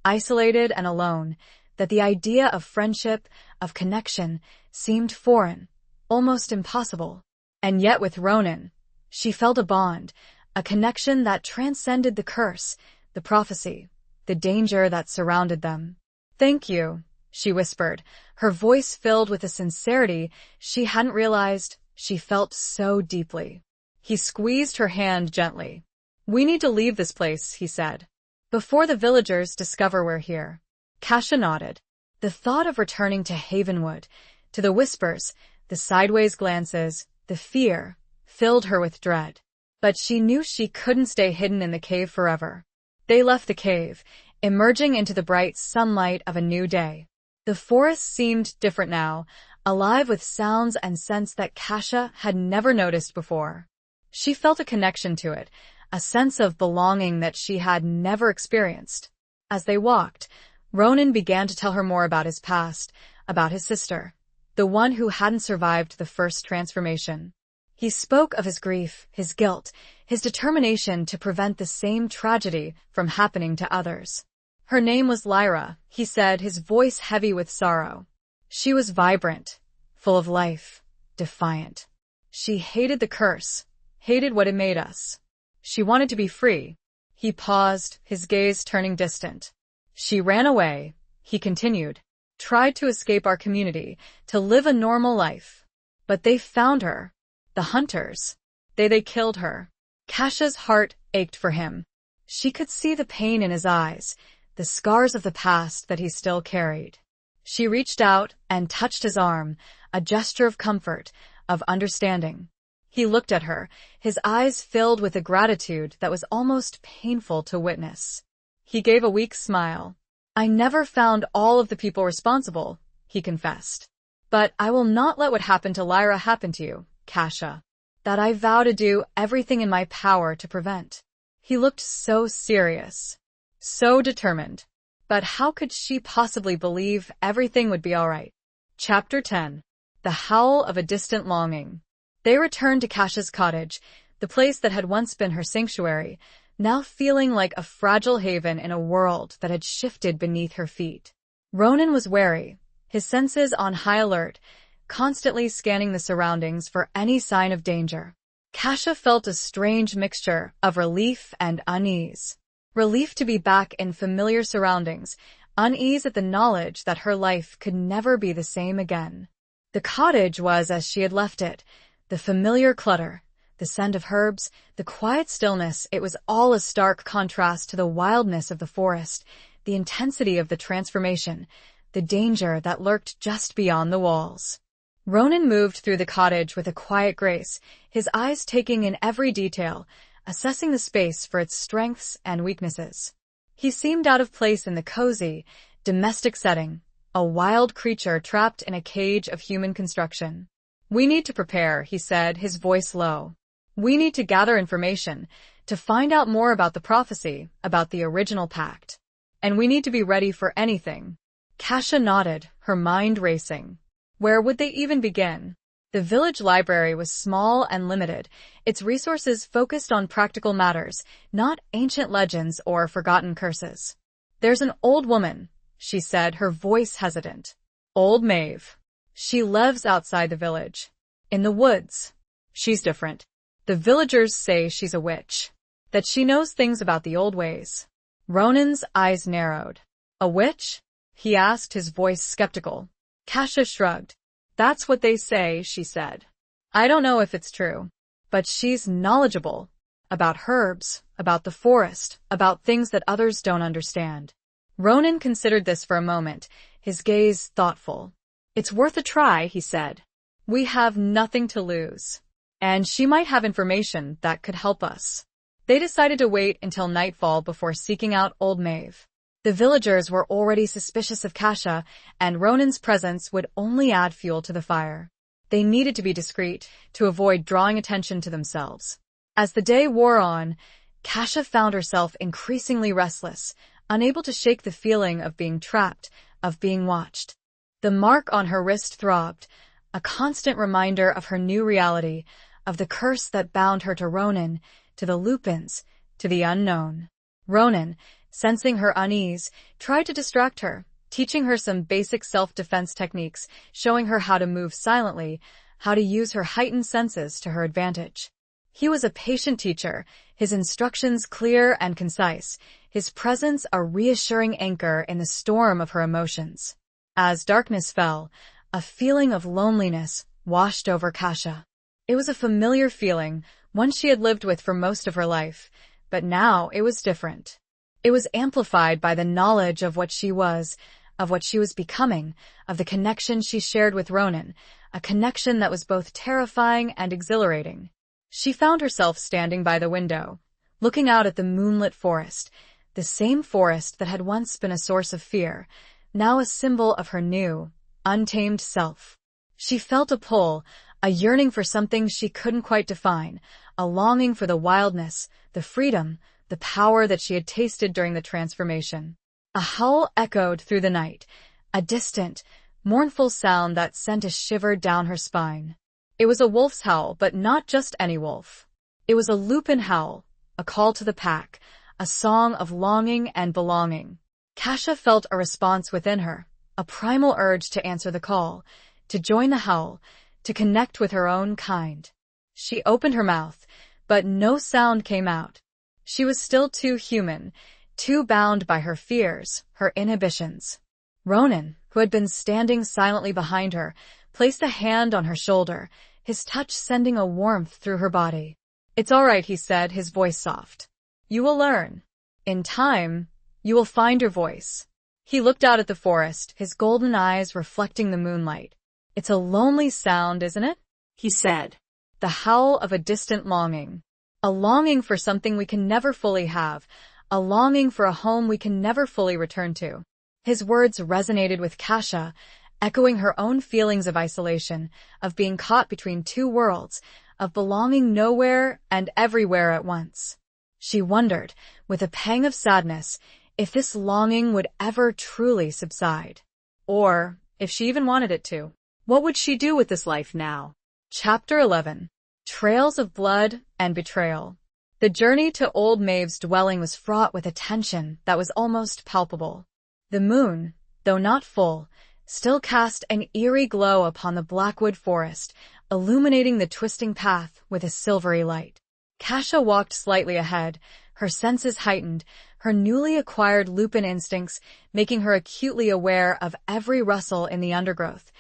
Speaker 1: isolated and alone, that the idea of friendship, of connection, seemed foreign, almost impossible. And yet with Ronan, she felt a bond, a connection that transcended the curse, the prophecy, the danger that surrounded them. "Thank you," she whispered, her voice filled with a sincerity she hadn't realized she felt so deeply. He squeezed her hand gently. "We need to leave this place," he said, "before the villagers discover we're here." Kasha nodded. The thought of returning to Havenwood, to the whispers, the sideways glances, the fear, filled her with dread. But she knew she couldn't stay hidden in the cave forever. They left the cave, emerging into the bright sunlight of a new day. The forest seemed different now, alive with sounds and scents that Kasha had never noticed before. She felt a connection to it, a sense of belonging that she had never experienced. As they walked, Ronan began to tell her more about his past, about his sister, the one who hadn't survived the first transformation. He spoke of his grief, his guilt, his determination to prevent the same tragedy from happening to others. Her name was Lyra, he said, his voice heavy with sorrow. She was vibrant, full of life, defiant. She hated the curse, hated what it made us. She wanted to be free. He paused, his gaze turning distant. She ran away, he continued, tried to escape our community, to live a normal life. But they found her. The hunters. They killed her. Kasha's heart ached for him. She could see the pain in his eyes, the scars of the past that he still carried. She reached out and touched his arm, a gesture of comfort, of understanding. He looked at her, his eyes filled with a gratitude that was almost painful to witness. He gave a weak smile. "I never found all of the people responsible," he confessed. "But I will not let what happened to Lyra happen to you, Kasha. That I vow to do everything in my power to prevent." He looked so serious, so determined. But how could she possibly believe everything would be all right? Chapter 10. The Howl of a Distant Longing. They returned to Kasha's cottage, the place that had once been her sanctuary, now feeling like a fragile haven in a world that had shifted beneath her feet. Ronan was wary, his senses on high alert, constantly scanning the surroundings for any sign of danger. Kasha felt a strange mixture of relief and unease. Relief to be back in familiar surroundings, unease at the knowledge that her life could never be the same again. The cottage was as she had left it, the familiar clutter, the scent of herbs, the quiet stillness. It was all a stark contrast to the wildness of the forest, the intensity of the transformation, the danger that lurked just beyond the walls. Ronan moved through the cottage with a quiet grace, his eyes taking in every detail, assessing the space for its strengths and weaknesses. He seemed out of place in the cozy, domestic setting, a wild creature trapped in a cage of human construction. "We need to prepare," he said, his voice low. "We need to gather information, to find out more about the prophecy, about the original pact. And we need to be ready for anything." Kasha nodded, her mind racing. Where would they even begin? The village library was small and limited, its resources focused on practical matters, not ancient legends or forgotten curses. "There's an old woman," she said, her voice hesitant. Old Maeve. She lives outside the village. In the woods. She's different. The villagers say she's a witch. That she knows things about the old ways. Ronan's eyes narrowed. A witch? He asked, his voice skeptical. Kasha shrugged. That's what they say, she said. I don't know if it's true. But she's knowledgeable. About herbs, about the forest, about things that others don't understand. Ronan considered this for a moment, his gaze thoughtful. It's worth a try, he said. We have nothing to lose. And she might have information that could help us. They decided to wait until nightfall before seeking out Old Maeve. The villagers were already suspicious of Kasha, and Ronan's presence would only add fuel to the fire. They needed to be discreet to avoid drawing attention to themselves. As the day wore on, Kasha found herself increasingly restless, unable to shake the feeling of being trapped, of being watched. The mark on her wrist throbbed, a constant reminder of her new reality, of the curse that bound her to Ronan, to the Lupins, to the unknown. Ronan, sensing her unease, tried to distract her, teaching her some basic self-defense techniques, showing her how to move silently, how to use her heightened senses to her advantage. He was a patient teacher, his instructions clear and concise, his presence a reassuring anchor in the storm of her emotions. As darkness fell, a feeling of loneliness washed over Kasha. It was a familiar feeling, one she had lived with for most of her life, but now it was different. It was amplified by the knowledge of what she was becoming, of the connection she shared with Ronan, a connection that was both terrifying and exhilarating. She found herself standing by the window, looking out at the moonlit forest, the same forest that had once been a source of fear, now a symbol of her new, untamed self. She felt a pull, a yearning for something she couldn't quite define, a longing for the wildness, the freedom, the power that she had tasted during the transformation. A howl echoed through the night, a distant, mournful sound that sent a shiver down her spine. It was a wolf's howl, but not just any wolf. It was a Lupin howl, a call to the pack, a song of longing and belonging. Kasha felt a response within her, a primal urge to answer the call, to join the howl, to connect with her own kind. She opened her mouth, but no sound came out. She was still too human, too bound by her fears, her inhibitions. Ronan, who had been standing silently behind her, placed a hand on her shoulder, his touch sending a warmth through her body. It's all right, he said, his voice soft. You will learn. In time, you will find your voice. He looked out at the forest, his golden eyes reflecting the moonlight. It's a lonely sound, isn't it? He said. The howl of a distant longing. A longing for something we can never fully have, a longing for a home we can never fully return to. His words resonated with Kasha, echoing her own feelings of isolation, of being caught between two worlds, of belonging nowhere and everywhere at once. She wondered, with a pang of sadness, if this longing would ever truly subside. Or, if she even wanted it to. What would she do with this life now? Chapter 11. Trails of Blood and Betrayal. The journey to Old Maeve's dwelling was fraught with a tension that was almost palpable. The moon, though not full, still cast an eerie glow upon the blackwood forest, illuminating the twisting path with a silvery light. Kasha walked slightly ahead, her senses heightened, her newly acquired Lupin instincts making her acutely aware of every rustle in the undergrowth,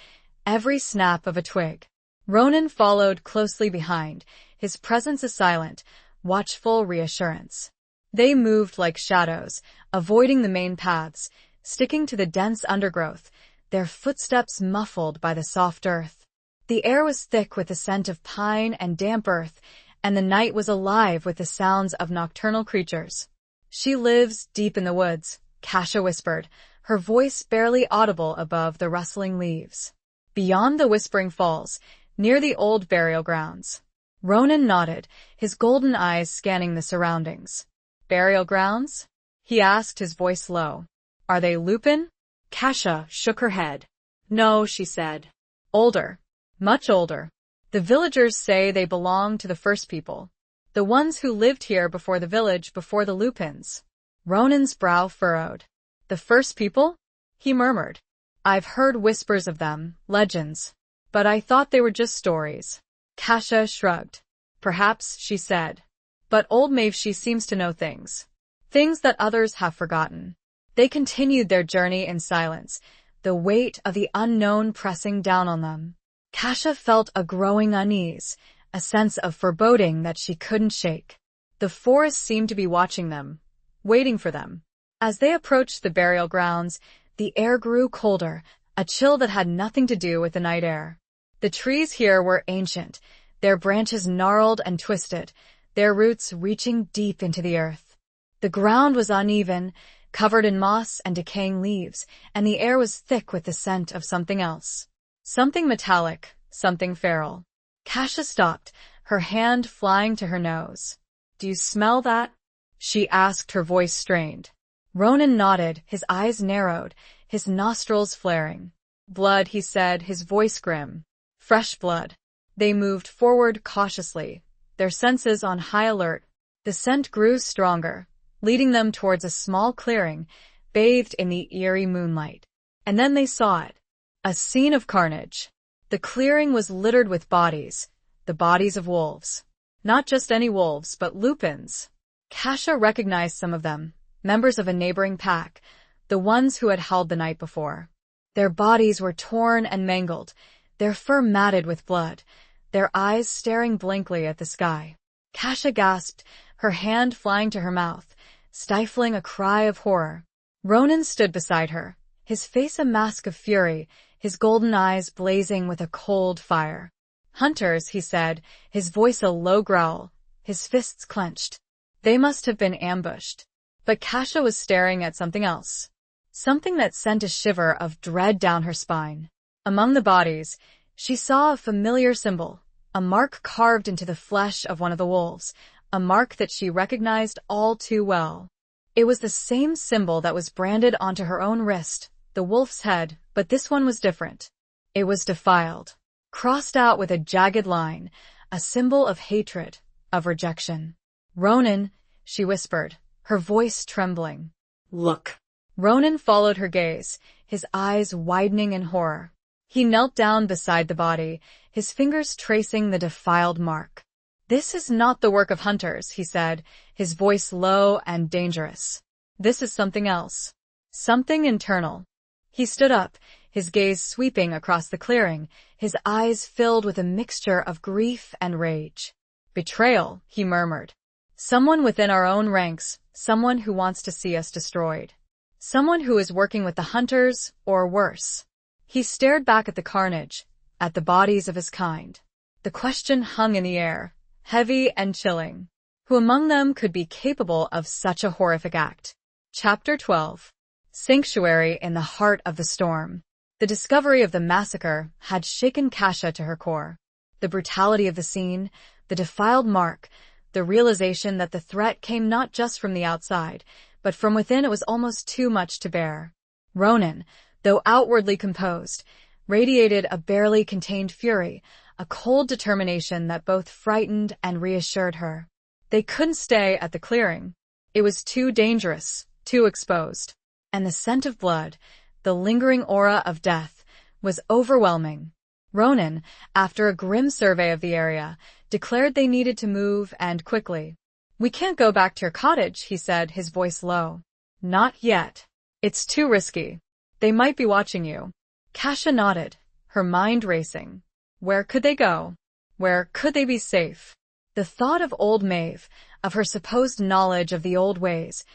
Speaker 1: every snap of a twig. Ronan followed closely behind, his presence a silent, watchful reassurance. They moved like shadows, avoiding the main paths, sticking to the dense undergrowth, their footsteps muffled by the soft earth. The air was thick with the scent of pine and damp earth, and the night was alive with the sounds of nocturnal creatures. She lives deep in the woods, Kasha whispered, her voice barely audible above the rustling leaves. Beyond the Whispering Falls, near the old burial grounds. Ronan nodded, his golden eyes scanning the surroundings. Burial grounds? He asked, his voice low. Are they Lupin? Kasha shook her head. No, she said. Older. Much older. The villagers say they belong to the first people. The ones who lived here before the village, before the Lupins. Ronan's brow furrowed. The first people? he murmured. I've heard whispers of them, legends. But I thought they were just stories. Kasha shrugged. Perhaps, she said. But old Maeve, she seems to know things. Things that others have forgotten. They continued their journey in silence, the weight of the unknown pressing down on them. Kasha felt a growing unease, a sense of foreboding that she couldn't shake. The forest seemed to be watching them, waiting for them. As they approached the burial grounds, the air grew colder, a chill that had nothing to do with the night air. The trees here were ancient, their branches gnarled and twisted, their roots reaching deep into the earth. The ground was uneven, covered in moss and decaying leaves, and the air was thick with the scent of something else. Something metallic, something feral. Kasha stopped, her hand flying to her nose. Do you smell that? She asked, her voice strained. Ronan nodded, his eyes narrowed, his nostrils flaring. Blood, he said, his voice grim. Fresh blood. They moved forward cautiously, their senses on high alert. The scent grew stronger, leading them towards a small clearing, bathed in the eerie moonlight. And then they saw it. A scene of carnage. The clearing was littered with bodies, the bodies of wolves. Not just any wolves, but lupins. Kasha recognized some of them, members of a neighboring pack, the ones who had howled the night before. Their bodies were torn and mangled, their fur matted with blood, their eyes staring blankly at the sky. Kasha gasped, her hand flying to her mouth, stifling a cry of horror. Ronan stood beside her, his face a mask of fury, his golden eyes blazing with a cold fire. Hunters, he said, his voice a low growl, his fists clenched. They must have been ambushed. But Kasha was staring at something else. Something that sent a shiver of dread down her spine. Among the bodies, she saw a familiar symbol, a mark carved into the flesh of one of the wolves, a mark that she recognized all too well. It was the same symbol that was branded onto her own wrist, the wolf's head, but this one was different. It was defiled, crossed out with a jagged line, a symbol of hatred, of rejection. Ronan, she whispered, her voice trembling.
Speaker 2: Look.
Speaker 1: Ronan followed her gaze, his eyes widening in horror. He knelt down beside the body, his fingers tracing the defiled mark. This is not the work of hunters, he said, his voice low and dangerous. This is something else. Something internal. He stood up, his gaze sweeping across the clearing, his eyes filled with a mixture of grief and rage. Betrayal, he murmured. Someone within our own ranks, someone who wants to see us destroyed. Someone who is working with the hunters, or worse. He stared back at the carnage, at the bodies of his kind. The question hung in the air, heavy and chilling. Who among them could be capable of such a horrific act? Chapter 12. Sanctuary in the heart of the storm. The discovery of the massacre had shaken Kasha to her core. The brutality of the scene, the defiled mark, the realization that the threat came not just from the outside, but from within, it was almost too much to bear. Ronan, though outwardly composed, radiated a barely contained fury, a cold determination that both frightened and reassured her. They couldn't stay at the clearing. It was too dangerous, too exposed. And the scent of blood, the lingering aura of death, was overwhelming. Ronan, after a grim survey of the area, declared they needed to move, and quickly. We can't go back to your cottage, he said, his voice low. Not yet. It's too risky. They might be watching you. Kasha nodded, her mind racing. Where could they go? Where could they be safe? The thought of old Maeve, of her supposed knowledge of the old ways,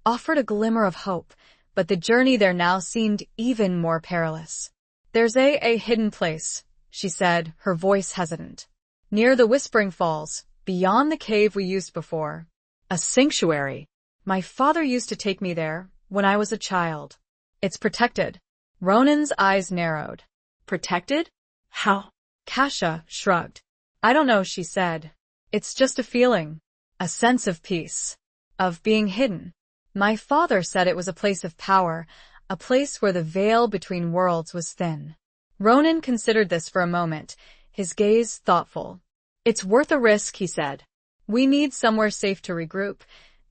Speaker 1: offered a glimmer of hope, but the journey there now seemed even more perilous. There's a hidden place, she said, her voice hesitant. Near the Whispering Falls, beyond the cave we used before. A sanctuary. My father used to take me there, when I was a child. It's protected. Ronan's eyes narrowed. Protected? How? Kasha shrugged. I don't know, she said. It's just a feeling. A sense of peace. Of being hidden. My father said it was a place of power, a place where the veil between worlds was thin. Ronan considered this for a moment, his gaze thoughtful. It's worth a risk, he said. We need somewhere safe to regroup,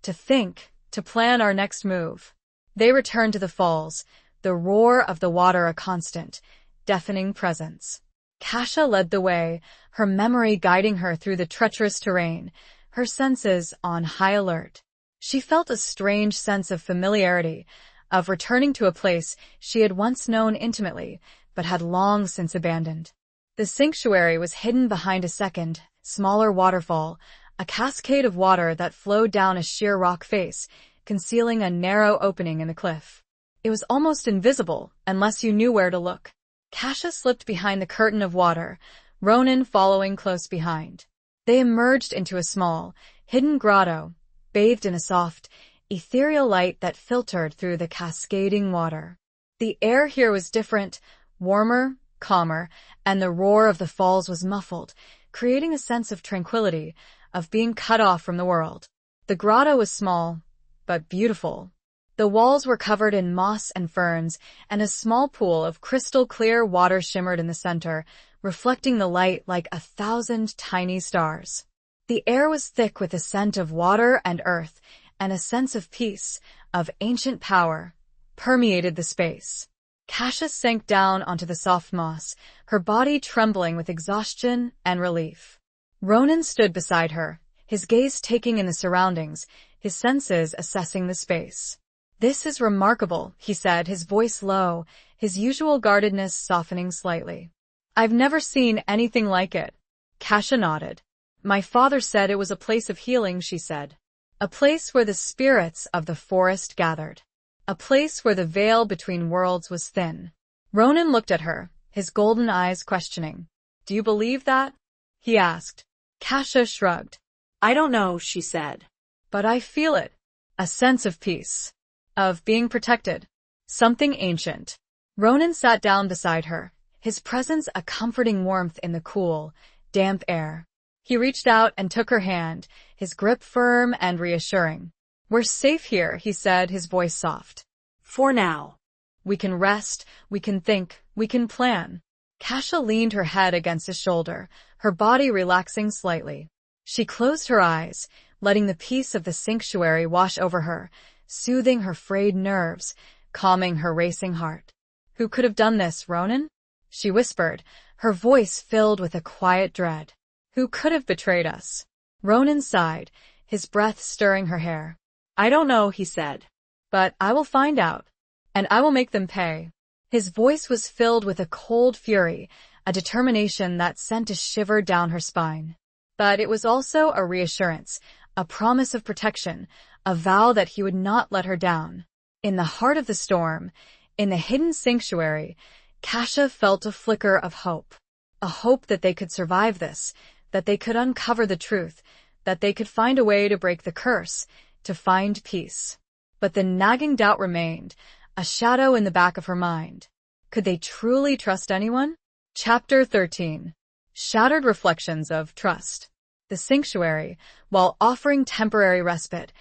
Speaker 1: to think, to plan our next move. They returned to the falls, the roar of the water a constant, deafening presence. Kasha led the way, her memory guiding her through the treacherous terrain, her senses on high alert. She felt a strange sense of familiarity, of returning to a place she had once known intimately, but had long since abandoned. The sanctuary was hidden behind a second, smaller waterfall, a cascade of water that flowed down a sheer rock face, concealing a narrow opening in the cliff. It was almost invisible, unless you knew where to look. Kasha slipped behind the curtain of water, Ronan following close behind. They emerged into a small, hidden grotto, bathed in a soft, ethereal light that filtered through the cascading water. The air here was different, warmer, calmer, and the roar of the falls was muffled, creating a sense of tranquility, of being cut off from the world. The grotto was small, but beautiful. The walls were covered in moss and ferns, and a small pool of crystal-clear water shimmered in the center, reflecting the light like 1,000 tiny stars. The air was thick with the scent of water and earth, and a sense of peace, of ancient power, permeated the space. Kasha sank down onto the soft moss, her body trembling with exhaustion and relief. Ronan stood beside her, his gaze taking in the surroundings, his senses assessing the space. "This is remarkable," he said, his voice low, his usual guardedness softening slightly. "I've never seen anything like it." Kasha nodded. "My father said it was a place of healing," she said. "A place where the spirits of the forest gathered. A place where the veil between worlds was thin." Ronan looked at her, his golden eyes questioning. "Do you believe that?" he asked. Kasha shrugged.
Speaker 2: "I don't know," she said.
Speaker 1: "But I feel it. A sense of peace. Of being protected. Something ancient." Ronan sat down beside her, his presence a comforting warmth in the cool, damp air. He reached out and took her hand, his grip firm and reassuring. "We're safe here," he said, his voice soft.
Speaker 2: "For now.
Speaker 1: "We can rest, we can think, we can plan." Kasha leaned her head against his shoulder, her body relaxing slightly. She closed her eyes, letting the peace of the sanctuary wash over her, soothing her frayed nerves, calming her racing heart. "Who could have done this, Ronan?" she whispered, her voice filled with a quiet dread. "Who could have betrayed us?" Ronan sighed, his breath stirring her hair. "I don't know," he said. "But I will find out. And I will make them pay." His voice was filled with a cold fury, a determination that sent a shiver down her spine. But it was also a reassurance, a promise of protection, a vow that he would not let her down. In the heart of the storm, in the hidden sanctuary, Kasha felt a flicker of hope. A hope that they could survive this, that they could uncover the truth, that they could find a way to break the curse, to find peace. But the nagging doubt remained, a shadow in the back of her mind. Could they truly trust anyone? Chapter 13. Shattered Reflections of Trust. The sanctuary, while offering temporary respite,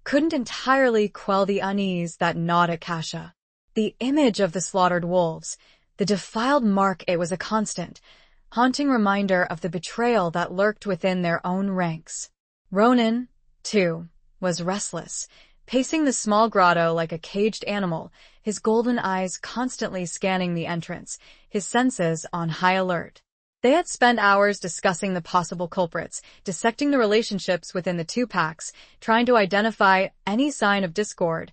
Speaker 1: couldn't entirely quell the unease that gnawed at Kasha. The image of the slaughtered wolves, the defiled mark, it was a constant, haunting reminder of the betrayal that lurked within their own ranks. Ronan, too, was restless, pacing the small grotto like a caged animal, his golden eyes constantly scanning the entrance, his senses on high alert. They had spent hours discussing the possible culprits, dissecting the relationships within the two packs, trying to identify any sign of discord,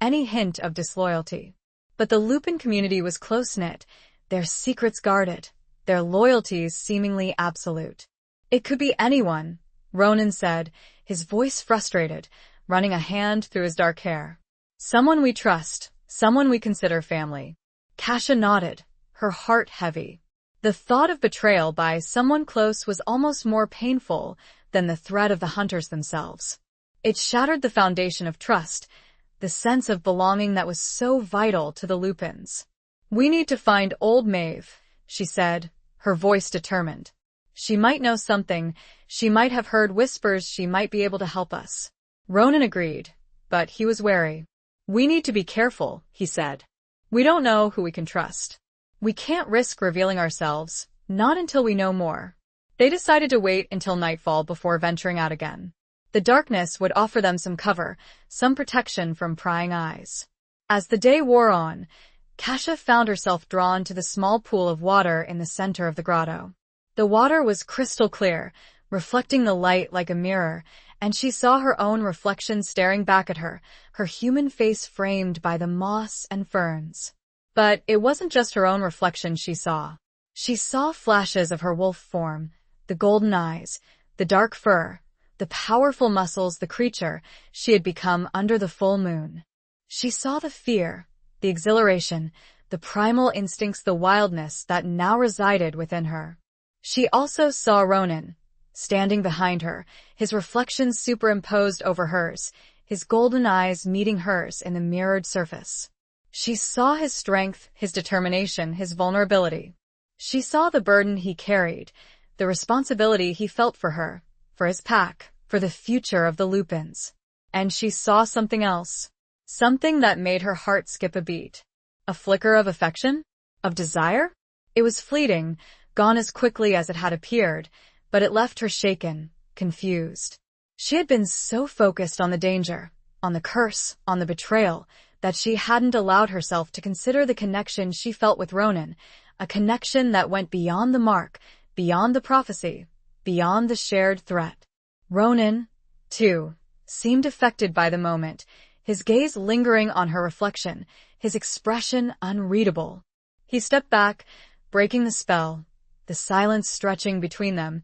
Speaker 1: any hint of disloyalty. But the Lupin community was close-knit, their secrets guarded, their loyalties seemingly absolute. "It could be anyone," Ronan said, his voice frustrated, running a hand through his dark hair. "Someone we trust, someone we consider family." Kasha nodded, her heart heavy. The thought of betrayal by someone close was almost more painful than the threat of the hunters themselves. It shattered the foundation of trust, the sense of belonging that was so vital to the Lupins. "We need to find old Maeve," she said, her voice determined. "She might know something, she might have heard whispers, she might be able to help us." Ronan agreed, but he was wary. "We need to be careful," he said. "We don't know who we can trust. We can't risk revealing ourselves, not until we know more." They decided to wait until nightfall before venturing out again. The darkness would offer them some cover, some protection from prying eyes. As the day wore on, Kasia found herself drawn to the small pool of water in the center of the grotto. The water was crystal clear, reflecting the light like a mirror, and she saw her own reflection staring back at her, her human face framed by the moss and ferns. But it wasn't just her own reflection she saw. She saw flashes of her wolf form, the golden eyes, the dark fur, the powerful muscles the creature she had become under the full moon. She saw the fear, the exhilaration, the primal instincts, the wildness that now resided within her. She also saw Ronan, standing behind her, his reflection superimposed over hers, his golden eyes meeting hers in the mirrored surface. She saw his strength, his determination, his vulnerability. She saw the burden he carried, the responsibility he felt for her, for his pack, for the future of the Lupins. And she saw something else. Something that made her heart skip a beat. A flicker of affection? Of desire? It was fleeting, gone as quickly as it had appeared, but it left her shaken, confused. She had been so focused on the danger, on the curse, on the betrayal, that she hadn't allowed herself to consider the connection she felt with Ronan, a connection that went beyond the mark, beyond the prophecy, beyond the shared threat. Ronan, too, seemed affected by the moment, his gaze lingering on her reflection, his expression unreadable. He stepped back, breaking the spell, the silence stretching between them,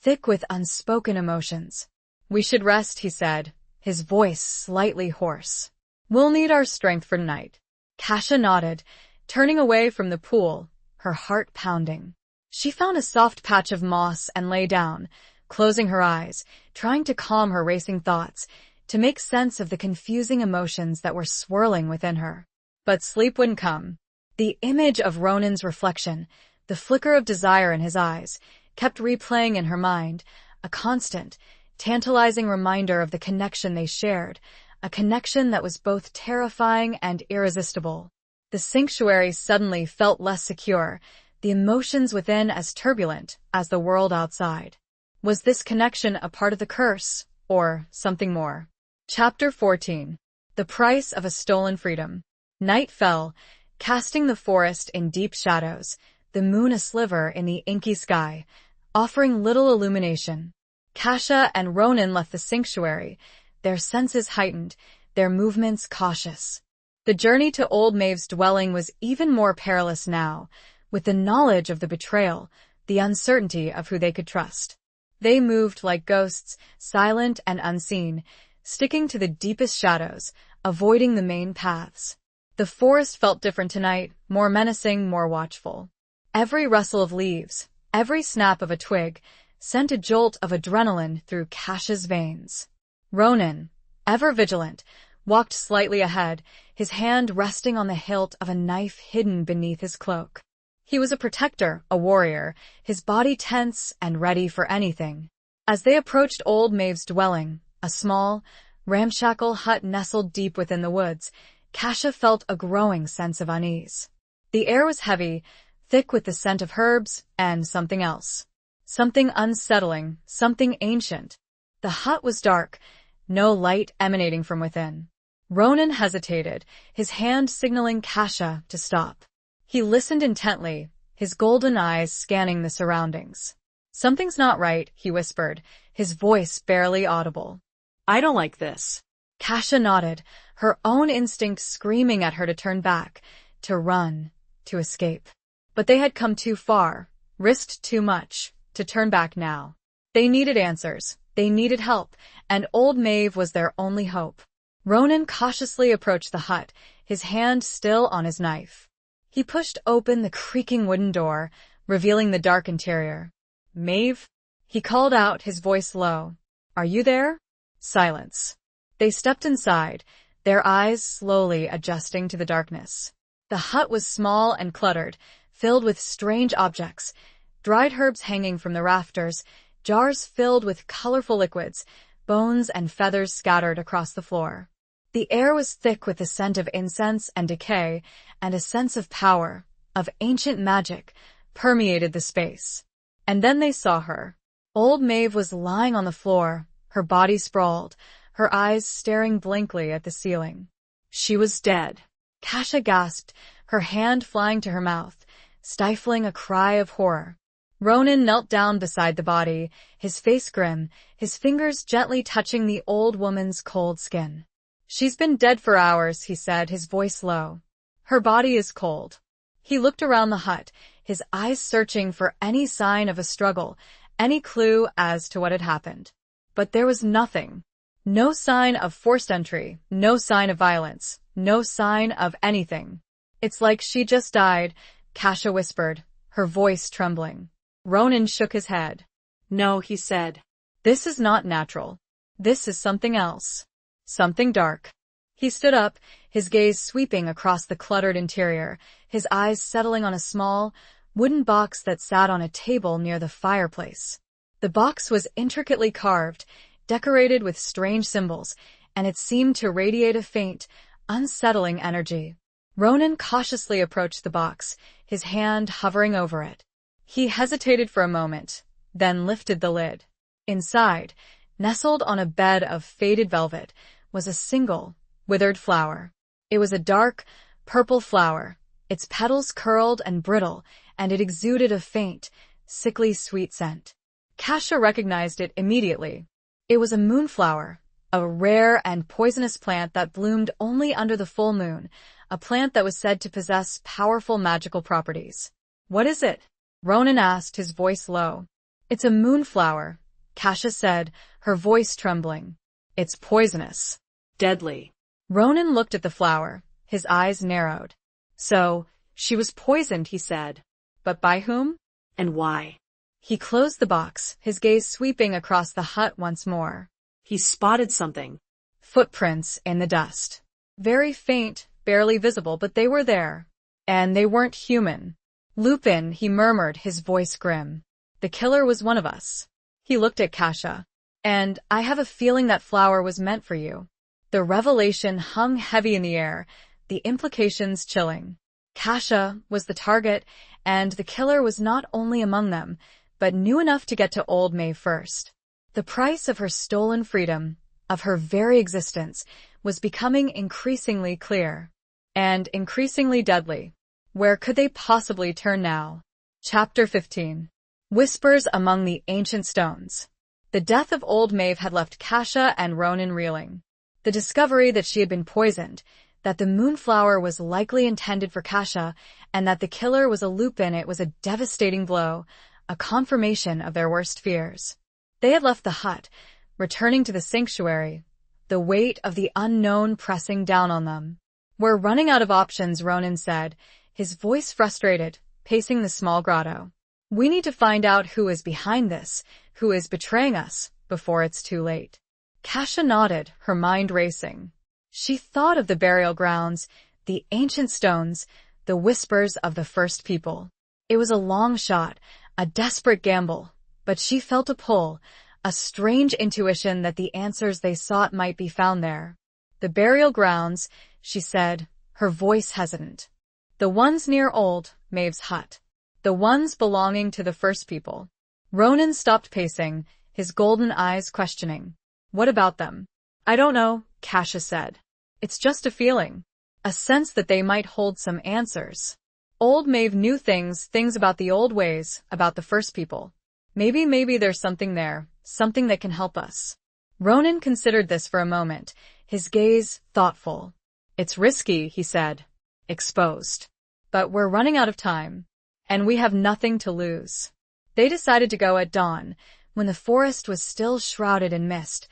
Speaker 1: thick with unspoken emotions. "We should rest," he said, his voice slightly hoarse. "We'll need our strength for tonight." Kasia nodded, turning away from the pool, her heart pounding. She found a soft patch of moss and lay down, closing her eyes, trying to calm her racing thoughts, to make sense of the confusing emotions that were swirling within her. But sleep wouldn't come. The image of Ronan's reflection, the flicker of desire in his eyes, kept replaying in her mind, a constant, tantalizing reminder of the connection they shared, a connection that was both terrifying and irresistible. The sanctuary suddenly felt less secure, the emotions within as turbulent as the world outside. Was this connection a part of the curse, or something more? Chapter 14. The Price of a Stolen Freedom. Night fell, casting the forest in deep shadows, the moon a sliver in the inky sky, offering little illumination. Kasia and Ronan left the sanctuary, their senses heightened, their movements cautious. The journey to Old Maeve's dwelling was even more perilous now, with the knowledge of the betrayal, the uncertainty of who they could trust. They moved like ghosts, silent and unseen, sticking to the deepest shadows, avoiding the main paths. The forest felt different tonight, more menacing, more watchful. Every rustle of leaves, every snap of a twig, sent a jolt of adrenaline through Kasia's veins. Ronan, ever vigilant, walked slightly ahead, his hand resting on the hilt of a knife hidden beneath his cloak. He was a protector, a warrior, his body tense and ready for anything. As they approached Old Maeve's dwelling, a small, ramshackle hut nestled deep within the woods, Kasia felt a growing sense of unease. The air was heavy, thick with the scent of herbs and something else. Something unsettling, something ancient. The hut was dark, no light emanating from within. Ronan hesitated, his hand signaling Kasia to stop. He listened intently, his golden eyes scanning the surroundings. "Something's not right," he whispered, his voice barely audible.
Speaker 2: "I don't like this."
Speaker 1: Kasia nodded, her own instinct screaming at her to turn back, to run, to escape. But they had come too far, risked too much, to turn back now. They needed answers, they needed help, and Old Maeve was their only hope. Ronan cautiously approached the hut, his hand still on his knife. He pushed open the creaking wooden door, revealing the dark interior. "Maeve?" He called out, his voice low. "Are you there?" Silence. They stepped inside, their eyes slowly adjusting to the darkness. The hut was small and cluttered, filled with strange objects, dried herbs hanging from the rafters, jars filled with colorful liquids, bones and feathers scattered across the floor. The air was thick with the scent of incense and decay, and a sense of power, of ancient magic, permeated the space. And then they saw her. Old Maeve was lying on the floor, her body sprawled, her eyes staring blankly at the ceiling. She was dead. Kasia gasped, her hand flying to her mouth, stifling a cry of horror. Ronan knelt down beside the body, his face grim, his fingers gently touching the old woman's cold skin. "She's been dead for hours," he said, his voice low. "Her body is cold." He looked around the hut, his eyes searching for any sign of a struggle, any clue as to what had happened. But there was nothing. No sign of forced entry, no sign of violence, no sign of anything. "It's like she just died," Kasha whispered, her voice trembling. Ronan shook his head.
Speaker 2: "No," he said.
Speaker 1: "This is not natural. This is something else. Something dark." He stood up, his gaze sweeping across the cluttered interior, his eyes settling on a small, wooden box that sat on a table near the fireplace. The box was intricately carved, decorated with strange symbols, and it seemed to radiate a faint, unsettling energy. Ronan cautiously approached the box, his hand hovering over it. He hesitated for a moment, then lifted the lid. Inside, nestled on a bed of faded velvet, was a single, withered flower. It was a dark, purple flower, its petals curled and brittle, and it exuded a faint, sickly sweet scent. Kasha recognized it immediately. It was a moonflower, a rare and poisonous plant that bloomed only under the full moon, a plant that was said to possess powerful magical properties. "What is it?" Ronan asked, his voice low. "It's a moonflower," Kasha said, her voice trembling. "It's poisonous."
Speaker 2: "Deadly."
Speaker 1: Ronan looked at the flower, his eyes narrowed. "So, she was poisoned," he said. "But by whom?
Speaker 2: "And why?"
Speaker 1: He closed the box, his gaze sweeping across the hut once more.
Speaker 2: He spotted something.
Speaker 1: Footprints in the dust. Very faint, barely visible, but they were there. And they weren't human. "Lupin," he murmured, his voice grim. "The killer was one of us." He looked at Kasha. "And I have a feeling that flower was meant for you." The revelation hung heavy in the air, the implications chilling. Kasha was the target, and the killer was not only among them, but knew enough to get to Old May first. The price of her stolen freedom, of her very existence, was becoming increasingly clear. And increasingly deadly. Where could they possibly turn now? Chapter 15. Whispers among the ancient stones. The death of Old Maeve had left Kasha and Ronan reeling. The discovery that she had been poisoned, that the moonflower was likely intended for Kasha, and that the killer was a Lupin, it was a devastating blow, a confirmation of their worst fears. They had left the hut, returning to the sanctuary, the weight of the unknown pressing down on them. "We're running out of options," Ronan said, his voice frustrated, pacing the small grotto. "We need to find out who is behind this, who is betraying us, before it's too late." Kasha nodded, her mind racing. She thought of the burial grounds, the ancient stones, the whispers of the first people. It was a long shot, a desperate gamble, but she felt a pull, a strange intuition that the answers they sought might be found there. "The burial grounds," she said, her voice hesitant. "The ones near Old Maeve's hut. The ones belonging to the first people." Ronan stopped pacing, his golden eyes questioning. "What about them?" "I don't know," Kasha said. "It's just a feeling. A sense that they might hold some answers. Old Maeve knew things about the old ways, about the first people. Maybe there's something there, something that can help us." Ronan considered this for a moment, his gaze thoughtful. "It's risky," he said. "Exposed. But we're running out of time. And we have nothing to lose." They decided to go at dawn, when the forest was still shrouded in mist,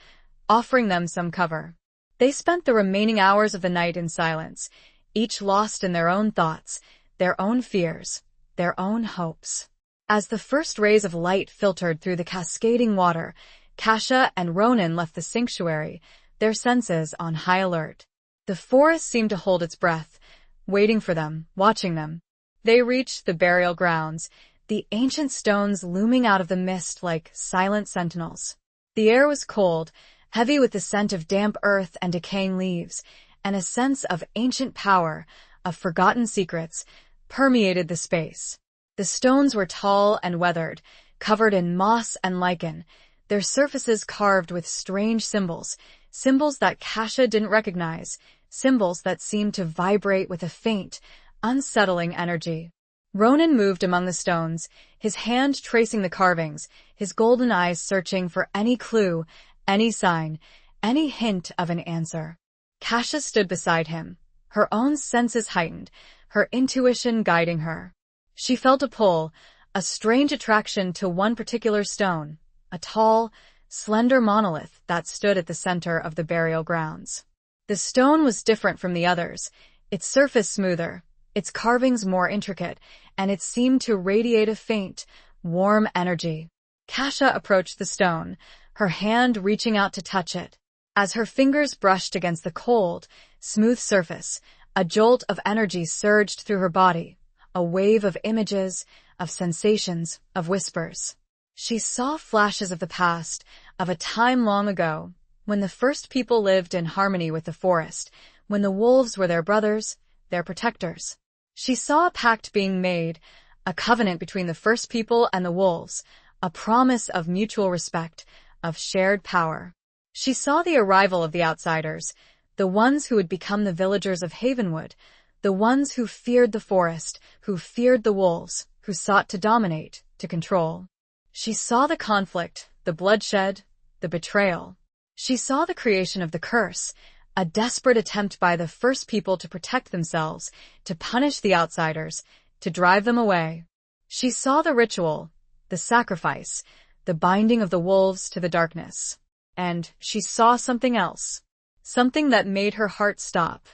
Speaker 1: offering them some cover. They spent the remaining hours of the night in silence, each lost in their own thoughts, their own fears, their own hopes. As the first rays of light filtered through the cascading water, Kasha and Ronan left the sanctuary, their senses on high alert. The forest seemed to hold its breath, waiting for them, watching them. They reached the burial grounds, the ancient stones looming out of the mist like silent sentinels. The air was cold, heavy with the scent of damp earth and decaying leaves, and a sense of ancient power, of forgotten secrets, permeated the space. The stones were tall and weathered, covered in moss and lichen, their surfaces carved with strange symbols, symbols that Kasha didn't recognize, symbols that seemed to vibrate with a faint, unsettling energy. Ronan moved among the stones, his hand tracing the carvings, his golden eyes searching for any clue, any sign, any hint of an answer. Kasha stood beside him, her own senses heightened, her intuition guiding her. She felt a pull, a strange attraction to one particular stone, a tall, slender monolith that stood at the center of the burial grounds. The stone was different from the others, its surface smoother, its carvings more intricate, and it seemed to radiate a faint, warm energy. Kasha approached the stone, her hand reaching out to touch it. As her fingers brushed against the cold, smooth surface, a jolt of energy surged through her body, a wave of images, of sensations, of whispers. She saw flashes of the past, of a time long ago, when the first people lived in harmony with the forest, when the wolves were their brothers, their protectors. She saw a pact being made, a covenant between the first people and the wolves, a promise of mutual respect, of shared power. She saw the arrival of the outsiders, the ones who would become the villagers of Havenwood, the ones who feared the forest, who feared the wolves, who sought to dominate, to control. She saw the conflict, the bloodshed, the betrayal. She saw the creation of the curse, a desperate attempt by the first people to protect themselves, to punish the outsiders, to drive them away. She saw the ritual, the sacrifice, the binding of the wolves to the darkness. And she saw something else, something that made her heart stop.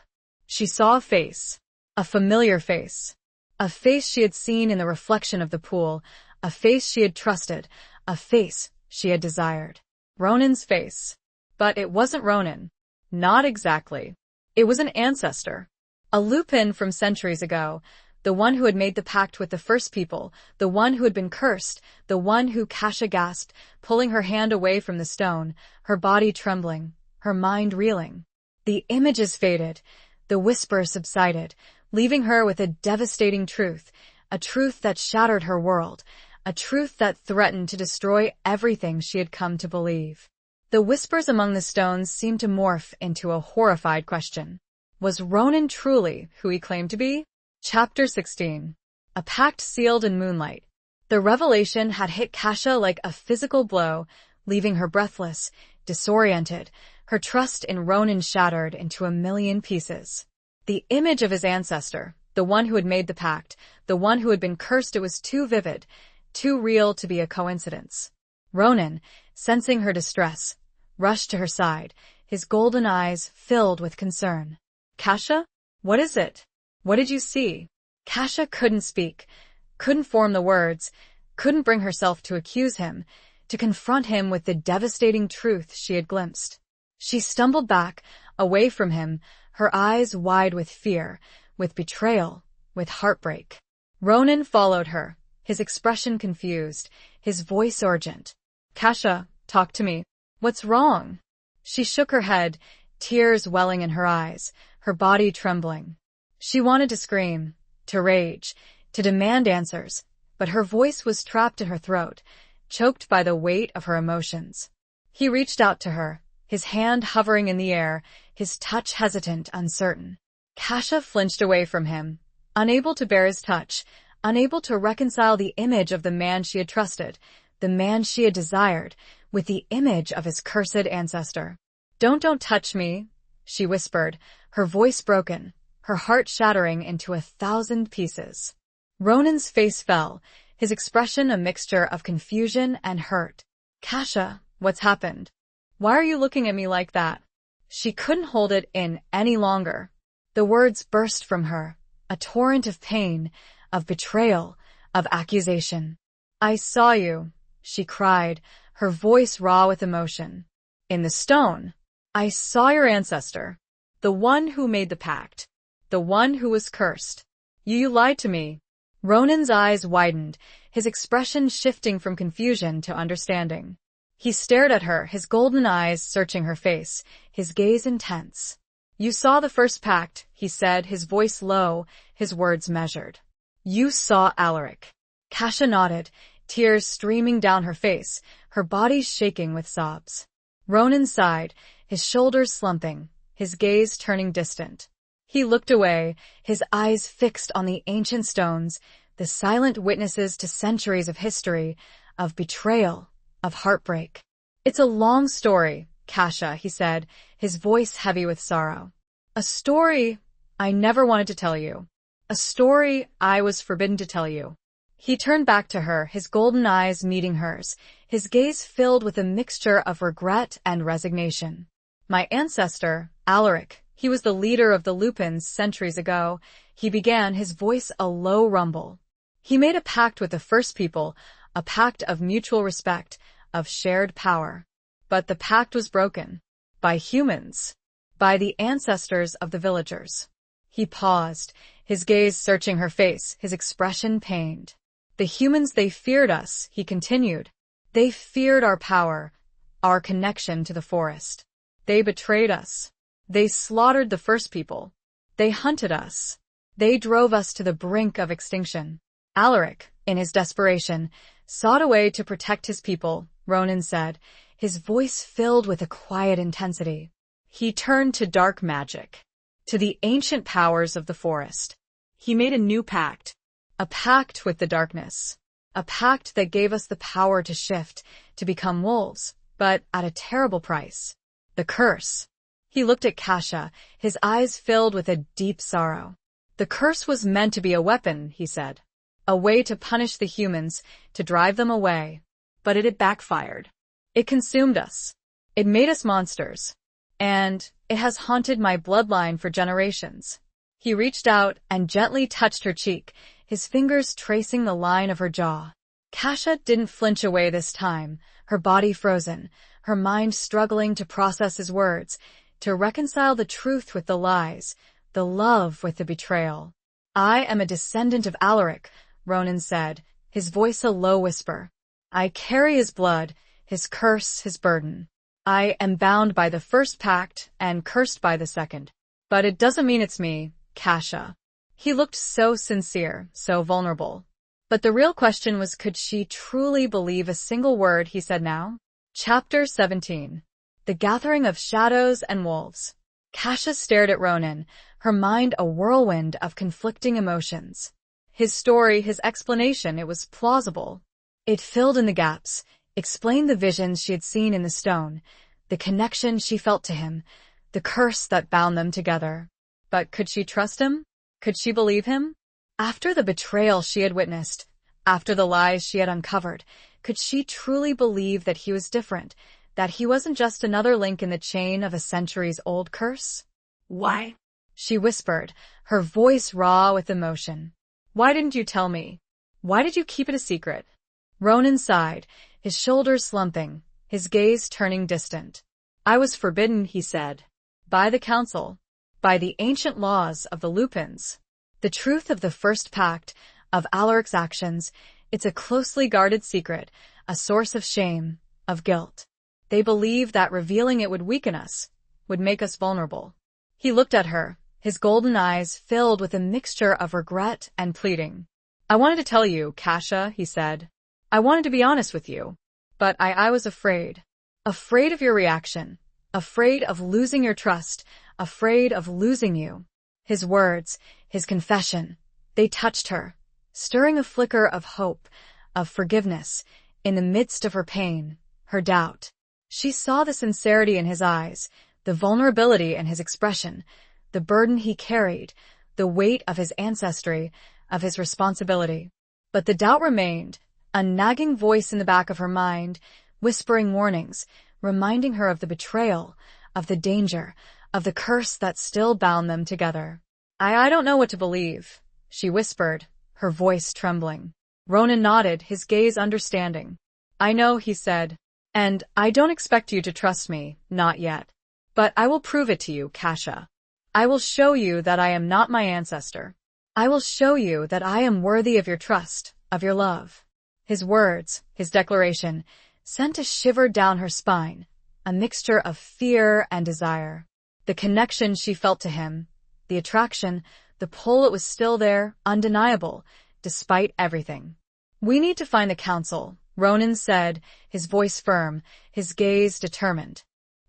Speaker 1: She saw a familiar face, a face she had seen in the reflection of the pool, a face she had trusted, a face she had desired. Ronan's face. But it wasn't Ronan. Not exactly. It was an ancestor. A Lupin from centuries ago, the one who had made the pact with the first people, the one who had been cursed, the one who Kasha gasped, pulling her hand away from the stone, her body trembling, her mind reeling. The images faded, the whisper subsided, leaving her with a devastating truth, a truth that shattered her world, a truth that threatened to destroy everything she had come to believe. The whispers among the stones seemed to morph into a horrified question. Was Ronan truly who he claimed to be? Chapter 16. A pact sealed in moonlight. The revelation had hit Kasha like a physical blow, leaving her breathless, disoriented, her trust in Ronan shattered into a million pieces. The image of his ancestor, the one who had made the pact, the one who had been cursed, it was too vivid, too real to be a coincidence. Ronan, sensing her distress, rushed to her side, his golden eyes filled with concern. Kasha? What is it? What did you see? Kasha couldn't speak, couldn't form the words, couldn't bring herself to accuse him, to confront him with the devastating truth she had glimpsed. She stumbled back, away from him, her eyes wide with fear, with betrayal, with heartbreak. Ronan followed her, his expression confused, his voice urgent. Kasha, talk to me. What's wrong? She shook her head, tears welling in her eyes, her body trembling. She wanted to scream, to rage, to demand answers, but her voice was trapped in her throat, choked by the weight of her emotions. He reached out to her, his hand hovering in the air, his touch hesitant, uncertain. Kasha flinched away from him, unable to bear his touch, unable to reconcile the image of the man she had trusted, the man she had desired, with the image of his cursed ancestor. Don't touch me, she whispered, her voice broken, her heart shattering into 1,000 pieces. Ronan's face fell, his expression a mixture of confusion and hurt. Kasha, what's happened? Why are you looking at me like that? She couldn't hold it in any longer. The words burst from her, a torrent of pain, of betrayal, of accusation. I saw you, she cried, her voice raw with emotion. In the stone. I saw your ancestor, the one who made the pact, the one who was cursed. You lied to me. Ronan's eyes widened, his expression shifting from confusion to understanding. He stared at her, his golden eyes searching her face, his gaze intense. You saw the first pact, he said, his voice low, his words measured. You saw Alaric. Kasha nodded, tears streaming down her face, her body shaking with sobs. Ronan sighed, his shoulders slumping, his gaze turning distant. He looked away, his eyes fixed on the ancient stones, the silent witnesses to centuries of history, of betrayal, of heartbreak. "It's a long story, Kasha," he said, his voice heavy with sorrow. "A story I never wanted to tell you. A story I was forbidden to tell you." He turned back to her, his golden eyes meeting hers, his gaze filled with a mixture of regret and resignation. "My ancestor, Alaric, he was the leader of the Lupins centuries ago," he began, his voice a low rumble. "He made a pact with the First People, a pact of mutual respect, of shared power. But the pact was broken. By humans. By the ancestors of the villagers." He paused, his gaze searching her face, his expression pained. "The humans, they feared us," he continued. "They feared our power, our connection to the forest. They betrayed us. They slaughtered the First People. They hunted us. They drove us to the brink of extinction." Alaric, in his desperation, sought a way to protect his people, Ronan said, his voice filled with a quiet intensity. "He turned to dark magic, to the ancient powers of the forest. He made a new pact. A pact with the darkness. A pact that gave us the power to shift, to become wolves, but at a terrible price. The curse." He looked at Kasha, his eyes filled with a deep sorrow. "The curse was meant to be a weapon," he said. "A way to punish the humans, to drive them away. But it had backfired. It consumed us. It made us monsters. And it has haunted my bloodline for generations." He reached out and gently touched her cheek, his fingers tracing the line of her jaw. Kasha didn't flinch away this time, her body frozen, her mind struggling to process his words, to reconcile the truth with the lies, the love with the betrayal. "I am a descendant of Alaric," Ronan said, his voice a low whisper. "I carry his blood, his curse, his burden. I am bound by the first pact and cursed by the second. But it doesn't mean it's me, Kasha." He looked so sincere, so vulnerable. But the real question was, could she truly believe a single word he said now? Chapter 17. The Gathering of Shadows and Wolves. Kasha stared at Ronan, her mind a whirlwind of conflicting emotions. His story, his explanation, it was plausible. It filled in the gaps, explained the visions she had seen in the stone, the connection she felt to him, the curse that bound them together. But could she trust him? Could she believe him? After the betrayal she had witnessed, after the lies she had uncovered, could she truly believe that he was different, that he wasn't just another link in the chain of a centuries-old curse?
Speaker 2: "Why?"
Speaker 1: she whispered, her voice raw with emotion. "Why didn't you tell me? Why did you keep it a secret?" Ronan sighed, his shoulders slumping, his gaze turning distant. "I was forbidden," he said. "By the council. By the ancient laws of the Lupins. The truth of the first pact, of Alaric's actions, it's a closely guarded secret, a source of shame, of guilt. They believe that revealing it would weaken us, would make us vulnerable." He looked at her, his golden eyes filled with a mixture of regret and pleading. "I wanted to tell you, Kasha," he said. "I wanted to be honest with you. But I was afraid. Afraid of your reaction. Afraid of losing your trust. Afraid of losing you." His words, his confession, they touched her, stirring a flicker of hope, of forgiveness, in the midst of her pain, her doubt. She saw the sincerity in his eyes, the vulnerability in his expression, the burden he carried, the weight of his ancestry, of his responsibility. But the doubt remained, a nagging voice in the back of her mind, whispering warnings, reminding her of the betrayal, of the danger, of the curse that still bound them together. I don't know what to believe," she whispered, her voice trembling. Ronan nodded, his gaze understanding. "I know," he said, "and I don't expect you to trust me, not yet. But I will prove it to you, Kasha. I will show you that I am not my ancestor. I will show you that I am worthy of your trust, of your love." His words, his declaration, sent a shiver down her spine, a mixture of fear and desire. The connection she felt to him, the attraction, the pull, it was still there, undeniable, despite everything. "We need to find the council," Ronan said, his voice firm, his gaze determined.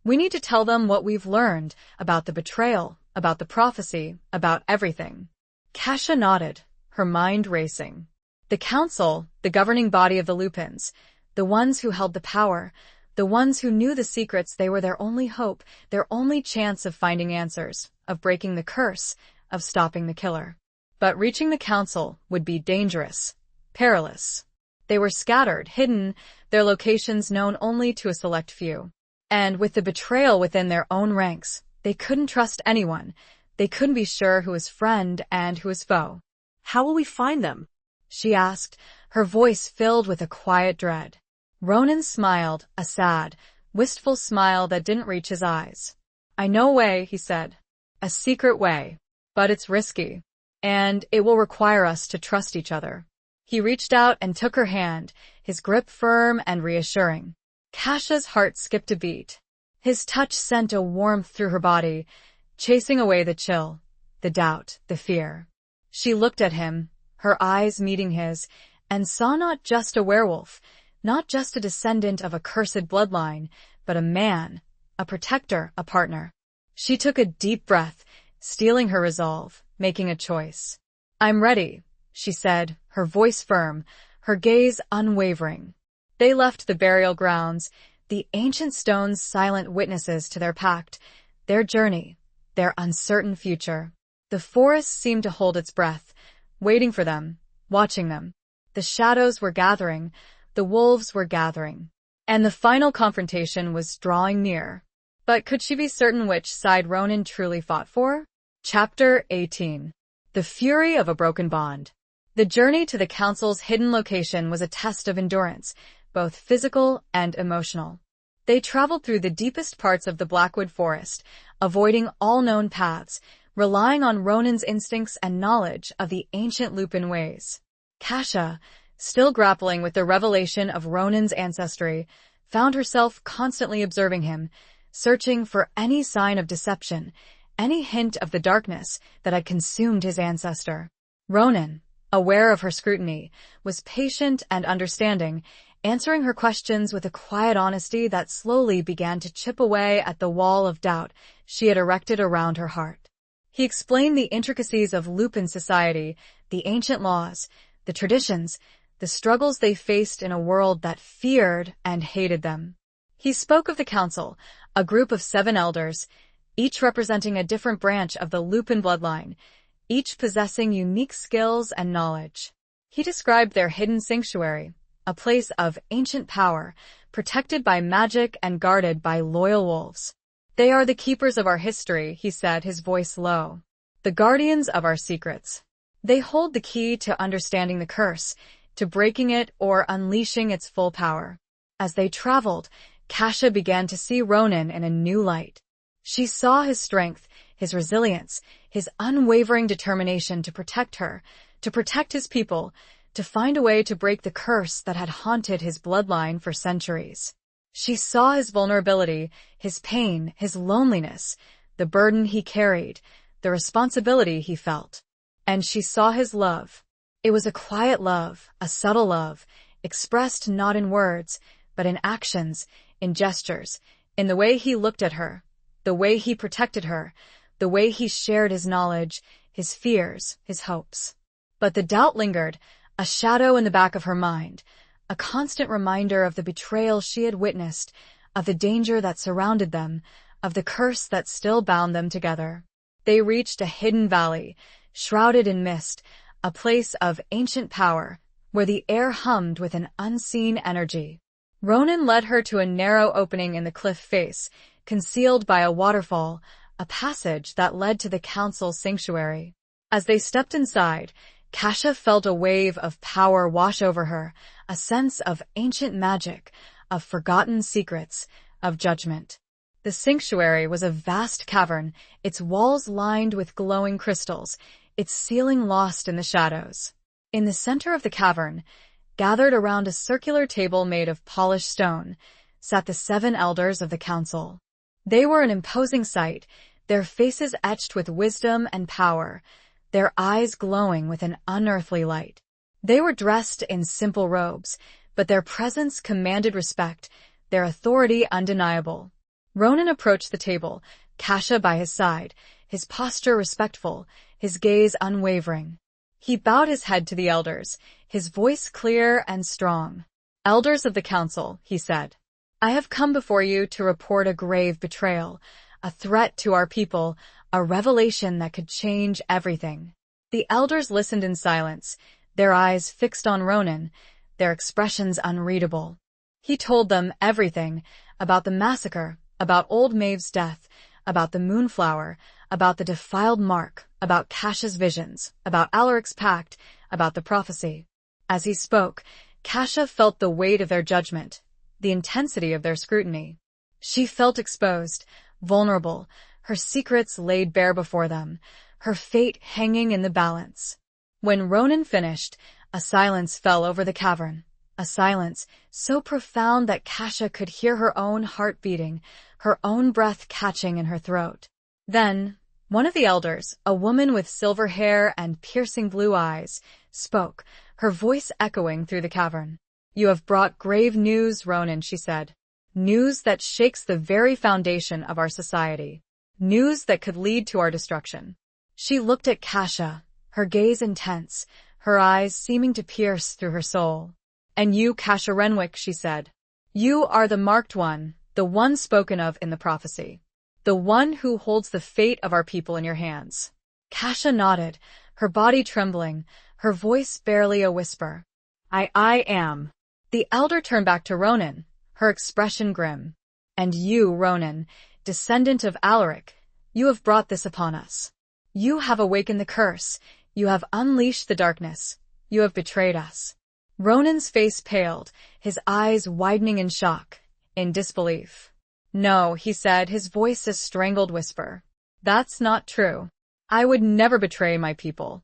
Speaker 1: "We need to tell them what we've learned about the betrayal, about the prophecy, about everything. Kasha nodded, her mind racing. The council, the governing body of the Lupins, the ones who held the power, the ones who knew the secrets, they were their only hope, their only chance of finding answers, of breaking the curse, of stopping the killer. But reaching the council would be dangerous, perilous. They were scattered, hidden, their locations known only to a select few. And with the betrayal within their own ranks, they couldn't trust anyone. They couldn't be sure who was friend and who was foe.
Speaker 2: How will we find them?
Speaker 1: She asked, her voice filled with a quiet dread. Ronan smiled, a sad, wistful smile that didn't reach his eyes. I know a way, he said. A secret way. But it's risky. And it will require us to trust each other. He reached out and took her hand, his grip firm and reassuring. Kasha's heart skipped a beat. His touch sent a warmth through her body, chasing away the chill, the doubt, the fear. She looked at him, her eyes meeting his, and saw not just a werewolf, not just a descendant of a cursed bloodline, but a man, a protector, a partner. She took a deep breath, steeling her resolve, making a choice. I'm ready, she said, her voice firm, her gaze unwavering. They left the burial grounds, the ancient stones silent witnesses to their pact, their journey, their uncertain future. The forest seemed to hold its breath, waiting for them, watching them. The shadows were gathering, the wolves were gathering, and the final confrontation was drawing near. But could she be certain which side Ronan truly fought for? Chapter 18. The Fury of a Broken Bond. The journey to the council's hidden location was a test of endurance, both physical and emotional. They traveled through the deepest parts of the Blackwood Forest, avoiding all known paths, relying on Ronan's instincts and knowledge of the ancient Lupin ways. Kasha, still grappling with the revelation of Ronan's ancestry, found herself constantly observing him, searching for any sign of deception, any hint of the darkness that had consumed his ancestor. Ronan, aware of her scrutiny, was patient and understanding, answering her questions with a quiet honesty that slowly began to chip away at the wall of doubt she had erected around her heart. He explained the intricacies of Lupin society, the ancient laws, the traditions, the struggles they faced in a world that feared and hated them. He spoke of the council, a group of 7 elders, each representing a different branch of the Lupin bloodline, each possessing unique skills and knowledge. He described their hidden sanctuary, a place of ancient power, protected by magic and guarded by loyal wolves. They are the keepers of our history, he said, his voice low. The guardians of our secrets. They hold the key to understanding the curse, to breaking it or unleashing its full power. As they traveled, Kasha began to see Ronan in a new light. She saw his strength, his resilience, his unwavering determination to protect her, to protect his people, to find a way to break the curse that had haunted his bloodline for centuries. She saw his vulnerability, his pain, his loneliness, the burden he carried, the responsibility he felt. And she saw his love. It was a quiet love, a subtle love, expressed not in words, but in actions, in gestures, in the way he looked at her, the way he protected her, the way he shared his knowledge, his fears, his hopes. But the doubt lingered, a shadow in the back of her mind, a constant reminder of the betrayal she had witnessed, of the danger that surrounded them, of the curse that still bound them together. They reached a hidden valley, shrouded in mist, a place of ancient power, where the air hummed with an unseen energy. Ronan led her to a narrow opening in the cliff face, concealed by a waterfall, a passage that led to the council's sanctuary. As they stepped inside, Kasha felt a wave of power wash over her, a sense of ancient magic, of forgotten secrets, of judgment. The sanctuary was a vast cavern, its walls lined with glowing crystals, its ceiling lost in the shadows. In the center of the cavern, gathered around a circular table made of polished stone, sat the 7 elders of the council. They were an imposing sight, their faces etched with wisdom and power, their eyes glowing with an unearthly light. They were dressed in simple robes, but their presence commanded respect, their authority undeniable. Ronan approached the table, Kasha by his side, his posture respectful, his gaze unwavering. He bowed his head to the elders, his voice clear and strong. "Elders of the council," he said, "I have come before you to report a grave betrayal, a threat to our people, a revelation that could change everything." The elders listened in silence, their eyes fixed on Ronan, their expressions unreadable. He told them everything about the massacre, about old Maeve's death, about the moonflower, about the defiled mark, about Kasha's visions, about Alaric's pact, about the prophecy. As he spoke, Kasha felt the weight of their judgment, the intensity of their scrutiny. She felt exposed, vulnerable, her secrets laid bare before them, her fate hanging in the balance. When Ronan finished, a silence fell over the cavern, a silence so profound that Kasha could hear her own heart beating, her own breath catching in her throat. Then, one of the elders, a woman with silver hair and piercing blue eyes, spoke, her voice echoing through the cavern. "You have brought grave news, Ronan," she said. "News that shakes the very foundation of our society. News that could lead to our destruction." She looked at Kasha, her gaze intense, her eyes seeming to pierce through her soul. "And you, Kasha Renwick," she said. "You are the marked one, the one spoken of in the prophecy. The one who holds the fate of our people in your hands." Kasha nodded, her body trembling, her voice barely a whisper. I am." The elder turned back to Ronan, her expression grim. "And you, Ronan, descendant of Alaric, you have brought this upon us. You have awakened the curse. You have unleashed the darkness. You have betrayed us." Ronan's face paled, his eyes widening in shock, in disbelief. "No," he said, his voice a strangled whisper. "That's not true. I would never betray my people.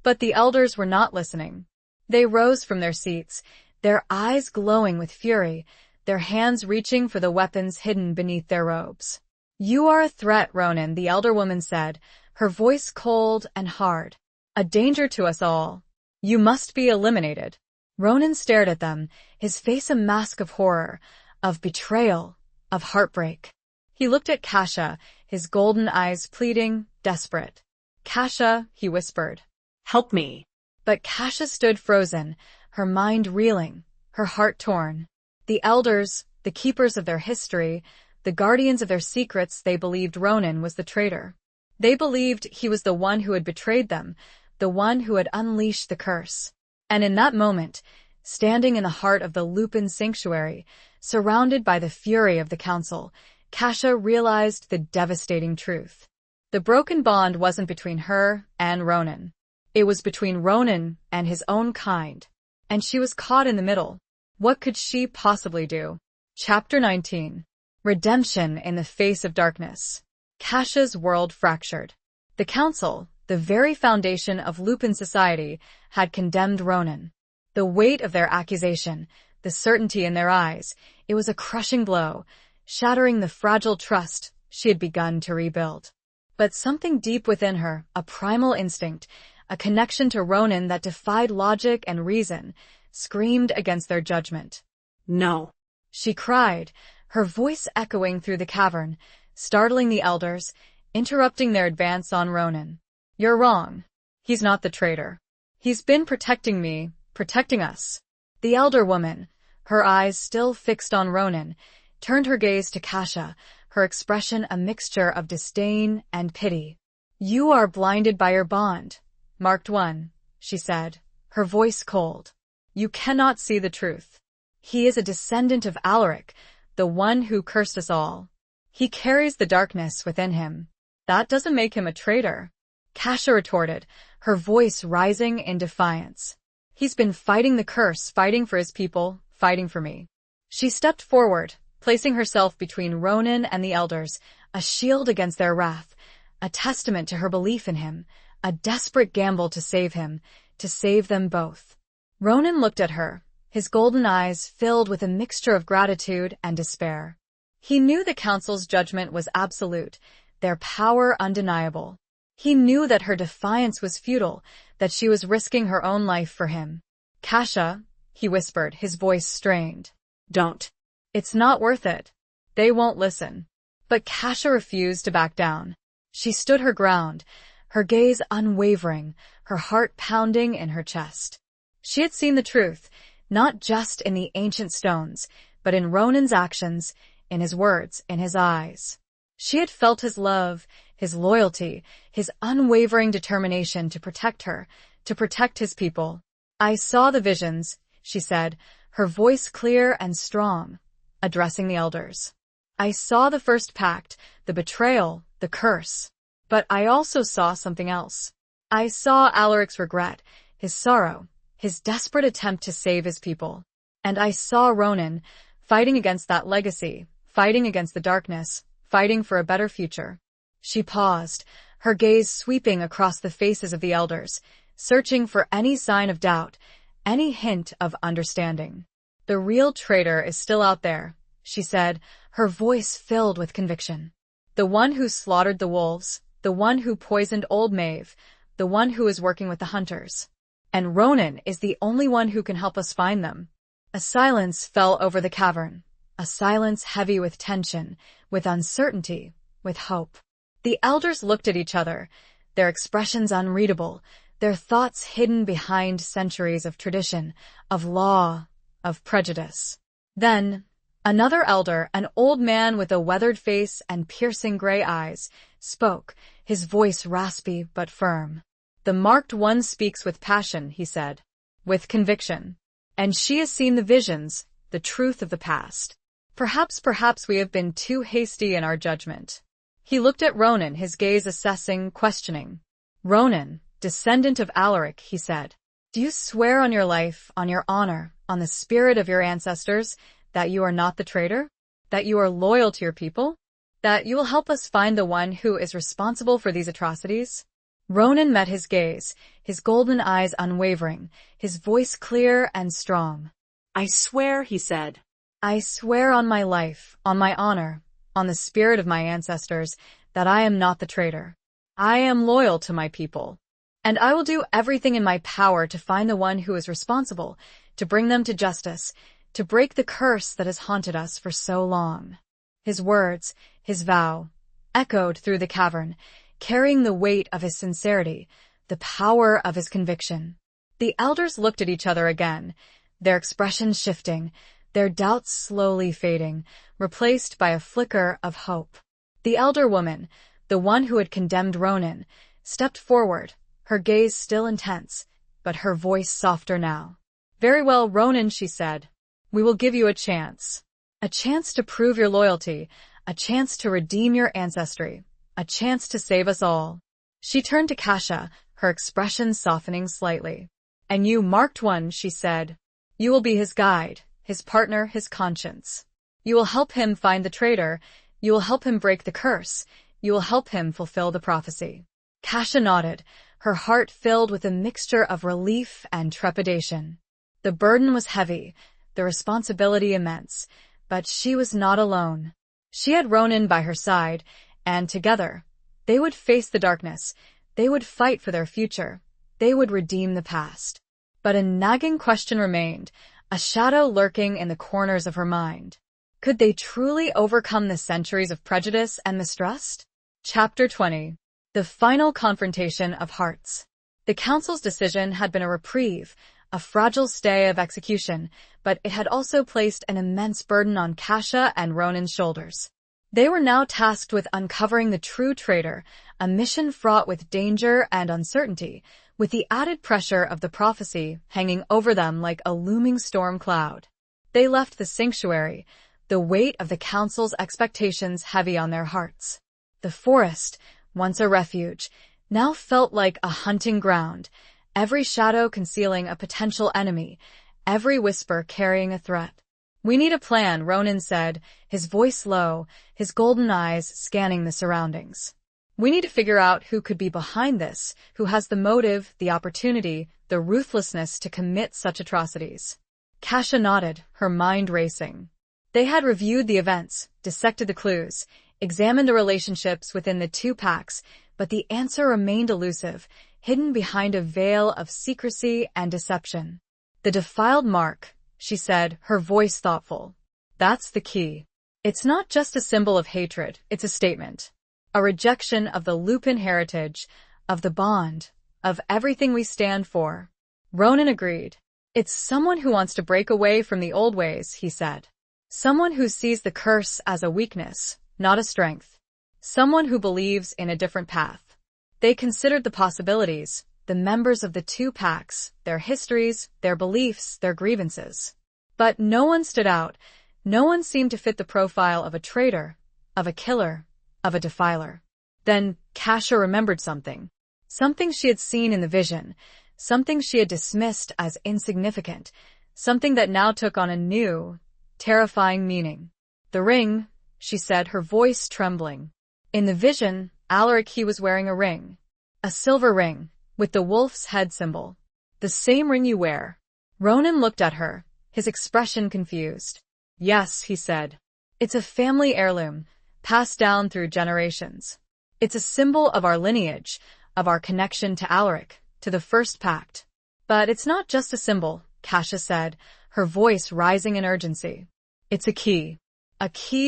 Speaker 1: But the elders were not listening. They rose from their seats, their eyes glowing with fury, their hands reaching for the weapons hidden beneath their robes. "You are a threat, Ronan," the elder woman said, her voice cold and hard. "A danger to us all. You must be eliminated." Ronan stared at them, his face a mask of horror, of betrayal, of heartbreak. He looked at Kasha, his golden eyes pleading, desperate. "Kasha," he whispered.
Speaker 2: "Help me."
Speaker 1: But Kasha stood frozen, her mind reeling, her heart torn. The elders, the keepers of their history, the guardians of their secrets, they believed Ronan was the traitor. They believed he was the one who had betrayed them, the one who had unleashed the curse. And in that moment, standing in the heart of the Lupin sanctuary, surrounded by the fury of the council, Kasha realized the devastating truth. The broken bond wasn't between her and Ronan. It was between Ronan and his own kind, and she was caught in the middle. What could she possibly do? Chapter 19. Redemption in the Face of Darkness. Kasha's world fractured. The council, the very foundation of Lupin society, had condemned Ronan. The weight of their accusation, the certainty in their eyes, it was a crushing blow, shattering the fragile trust she had begun to rebuild. But something deep within her, a primal instinct, a connection to Ronan that defied logic and reason, screamed against their judgment.
Speaker 2: "No,"
Speaker 1: she cried, her voice echoing through the cavern, startling the elders, interrupting their advance on Ronan. "You're wrong. He's not the traitor. He's been protecting me, protecting us." The elder woman, her eyes still fixed on Ronan, turned her gaze to Kasha, her expression a mixture of disdain and pity. "You are blinded by your bond, marked one," she said, her voice cold. "You cannot see the truth. He is a descendant of Alaric, the one who cursed us all. He carries the darkness within him. That doesn't make him a traitor." Kasha retorted, her voice rising in defiance. "He's been fighting the curse, fighting for his people, fighting for me." She stepped forward, placing herself between Ronan and the elders, a shield against their wrath, a testament to her belief in him, a desperate gamble to save him, to save them both. Ronan looked at her, his golden eyes filled with a mixture of gratitude and despair. He knew the council's judgment was absolute, their power undeniable. He knew that her defiance was futile, that she was risking her own life for him. "Kasha," he whispered, his voice strained.
Speaker 2: "Don't."
Speaker 1: "It's not worth it. They won't listen." But Kasha refused to back down. She stood her ground, her gaze unwavering, her heart pounding in her chest. She had seen the truth, not just in the ancient stones, but in Ronan's actions, in his words, in his eyes. She had felt his love, his loyalty, his unwavering determination to protect her, to protect his people. "I saw the visions," she said, her voice clear and strong, addressing the elders. "I saw the first pact, the betrayal, the curse. But I also saw something else. I saw Alaric's regret, his sorrow, his desperate attempt to save his people. And I saw Ronan, fighting against that legacy, fighting against the darkness, fighting for a better future." She paused, her gaze sweeping across the faces of the elders, searching for any sign of doubt, any hint of understanding. "The real traitor is still out there," she said, her voice filled with conviction. "The one who slaughtered the wolves, the one who poisoned Old Maeve, the one who is working with the hunters. And Ronan is the only one who can help us find them." A silence fell over the cavern, a silence heavy with tension, with uncertainty, with hope. The elders looked at each other, their expressions unreadable, their thoughts hidden behind centuries of tradition, of law, of prejudice. Then, another elder, an old man with a weathered face and piercing gray eyes, spoke, his voice raspy but firm. "The marked one speaks with passion," he said, "with conviction. And she has seen the visions, the truth of the past. Perhaps we have been too hasty in our judgment." He looked at Ronan, his gaze assessing, questioning. "Ronan, descendant of Alaric," he said, "do you swear on your life, on your honor, on the spirit of your ancestors, that you are not the traitor? That you are loyal to your people? That you will help us find the one who is responsible for these atrocities?" Ronan met his gaze, his golden eyes unwavering, his voice clear and strong.
Speaker 2: "I swear," he said.
Speaker 1: "I swear on my life, on my honor, on the spirit of my ancestors, that I am not the traitor. I am loyal to my people. And I will do everything in my power to find the one who is responsible, to bring them to justice, to break the curse that has haunted us for so long." His words, his vow, echoed through the cavern, carrying the weight of his sincerity, the power of his conviction. The elders looked at each other again, their expressions shifting, their doubts slowly fading, replaced by a flicker of hope. The elder woman, the one who had condemned Ronan, stepped forward, her gaze still intense, but her voice softer now. "Very well, Ronan," she said. "We will give you a chance to prove your loyalty, a chance to redeem your ancestry, a chance to save us all." She turned to Kasha, her expression softening slightly. "And you, marked one," she said. "You will be his guide, his partner, his conscience. You will help him find the traitor, you will help him break the curse, you will help him fulfill the prophecy." Kasha nodded, her heart filled with a mixture of relief and trepidation. The burden was heavy, the responsibility immense, but she was not alone. She had Ronan by her side, and together, they would face the darkness, they would fight for their future, they would redeem the past. But a nagging question remained, a shadow lurking in the corners of her mind. Could they truly overcome the centuries of prejudice and mistrust? Chapter 20. The final confrontation of hearts. The council's decision had been a reprieve, a fragile stay of execution, but it had also placed an immense burden on Kasha and Ronan's shoulders. They were now tasked with uncovering the true traitor, a mission fraught with danger and uncertainty, with the added pressure of the prophecy hanging over them like a looming storm cloud. They left the sanctuary, the weight of the council's expectations heavy on their hearts. The forest, once a refuge, now felt like a hunting ground, every shadow concealing a potential enemy, every whisper carrying a threat. "We need a plan," Ronan said, his voice low, his golden eyes scanning the surroundings. "We need to figure out who could be behind this, who has the motive, the opportunity, the ruthlessness to commit such atrocities." Kasha nodded, her mind racing. They had reviewed the events, dissected the clues, examined the relationships within the two packs, but the answer remained elusive, hidden behind a veil of secrecy and deception. "The defiled mark," she said, her voice thoughtful. "That's the key. It's not just a symbol of hatred, it's a statement. A rejection of the Lupin heritage, of the bond, of everything we stand for. Ronan agreed. It's someone who wants to break away from the old ways, he said. Someone who sees the curse as a weakness, not a strength. Someone who believes in a different path. They considered the possibilities, the members of the two packs, their histories, their beliefs, their grievances. But no one stood out. No one seemed to fit the profile of a traitor, of a killer, of a defiler. Then Kasha remembered something. Something she had seen in the vision. Something she had dismissed as insignificant. Something that now took on a new, terrifying meaning. The ring, she said, her voice trembling. In the vision, Alaric, he was wearing a ring. A silver ring, with the wolf's head symbol. The same ring you wear. Ronan looked at her, his expression confused. Yes, he said. It's a family heirloom, passed down through generations. It's a symbol of our lineage, of our connection to Alaric, to the first pact. But it's not just a symbol, Kasha said, her voice rising in urgency. It's a key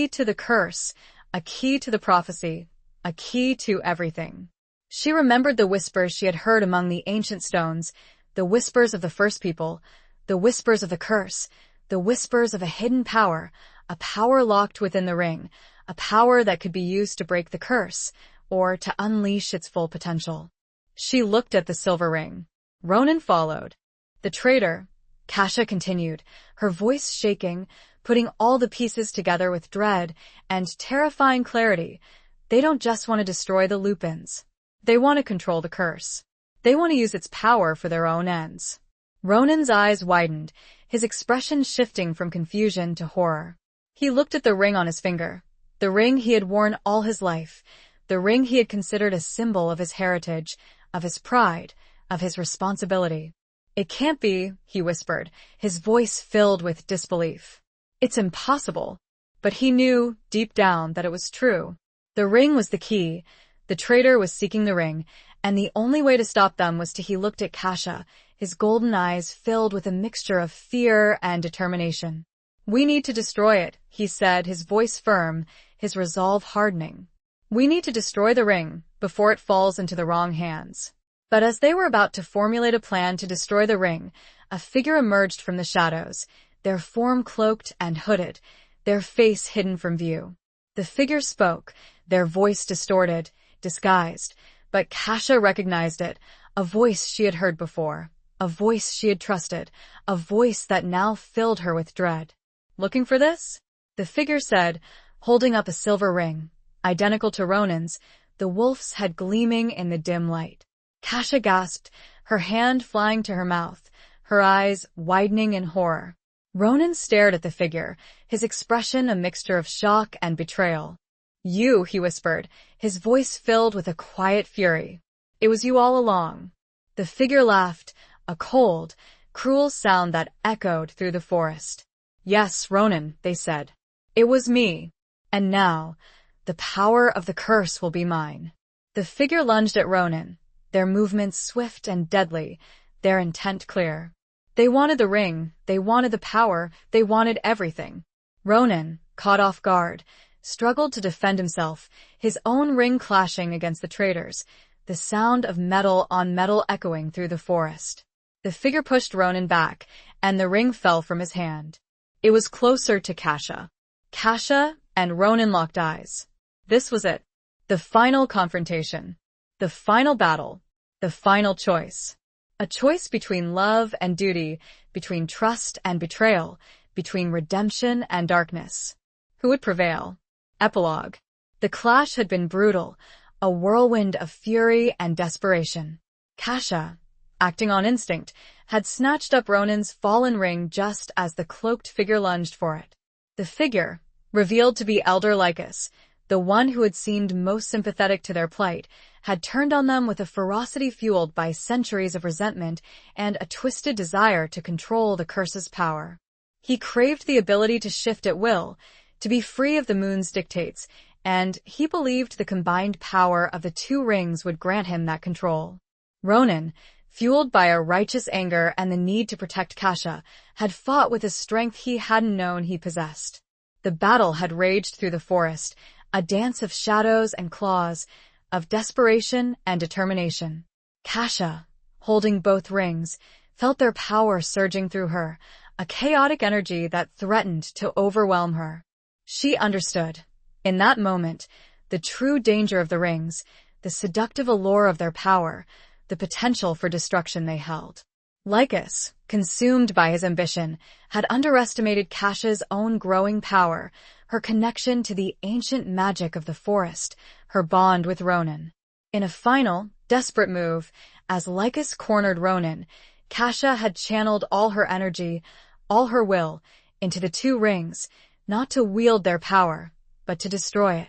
Speaker 1: to the curse, a key to the prophecy, a key to everything. She remembered the whispers she had heard among the ancient stones, the whispers of the first people, the whispers of the curse, the whispers of a hidden power, a power locked within the ring, a power that could be used to break the curse, or to unleash its full potential. She looked at the silver ring. Ronan followed. The traitor, Kasha continued, her voice shaking, putting all the pieces together with dread and terrifying clarity. They don't just want to destroy the Lupins. They want to control the curse. They want to use its power for their own ends. Ronan's eyes widened, his expression shifting from confusion to horror. He looked at the ring on his finger, the ring he had worn all his life, the ring he had considered a symbol of his heritage, of his pride, of his responsibility. It can't be, he whispered, his voice filled with disbelief. It's impossible. But he knew, deep down, that it was true. The ring was the key. The traitor was seeking the ring, and the only way to stop them was to. He looked at Kasha, his golden eyes filled with a mixture of fear and determination. We need to destroy it, he said, his voice firm, his resolve hardening. We need to destroy the ring, before it falls into the wrong hands. But as they were about to formulate a plan to destroy the ring, a figure emerged from the shadows, their form cloaked and hooded, their face hidden from view. The figure spoke, their voice distorted, disguised, but Kasha recognized it, a voice she had heard before, a voice she had trusted, a voice that now filled her with dread. Looking for this? The figure said, holding up a silver ring, identical to Ronan's, the wolf's head gleaming in the dim light. Kasha gasped, her hand flying to her mouth, her eyes widening in horror. Ronan stared at the figure, his expression a mixture of shock and betrayal. You, he whispered, his voice filled with a quiet fury. It was you all along. The figure laughed, a cold, cruel sound that echoed through the forest. Yes, Ronan, they said. It was me. And now, the power of the curse will be mine. The figure lunged at Ronan, their movements swift and deadly, their intent clear. They wanted the ring, they wanted the power, they wanted everything. Ronan, caught off guard, struggled to defend himself, his own ring clashing against the traitor's, the sound of metal on metal echoing through the forest. The figure pushed Ronan back, and the ring fell from his hand. It was closer to Kasha. Kasha and Ronan locked eyes. This was it. The final confrontation. The final battle. The final choice. A choice between love and duty, between trust and betrayal, between redemption and darkness. Who would prevail? Epilogue. The clash had been brutal, a whirlwind of fury and desperation. Kasha, acting on instinct, had snatched up Ronan's fallen ring just as the cloaked figure lunged for it. The figure, revealed to be Elder Lycus, the one who had seemed most sympathetic to their plight, had turned on them with a ferocity fueled by centuries of resentment and a twisted desire to control the curse's power. He craved the ability to shift at will, to be free of the moon's dictates, and he believed the combined power of the two rings would grant him that control. Ronan, fueled by a righteous anger and the need to protect Kasha, had fought with a strength he hadn't known he possessed. The battle had raged through the forest, a dance of shadows and claws, of desperation and determination. Kasha, holding both rings, felt their power surging through her, a chaotic energy that threatened to overwhelm her. She understood, in that moment, the true danger of the rings, the seductive allure of their power, the potential for destruction they held. Lycus, consumed by his ambition, had underestimated Kasha's own growing power, her connection to the ancient magic of the forest, her bond with Ronan. In a final, desperate move, as Lycus cornered Ronan, Kasha had channeled all her energy, all her will, into the two rings, not to wield their power, but to destroy it.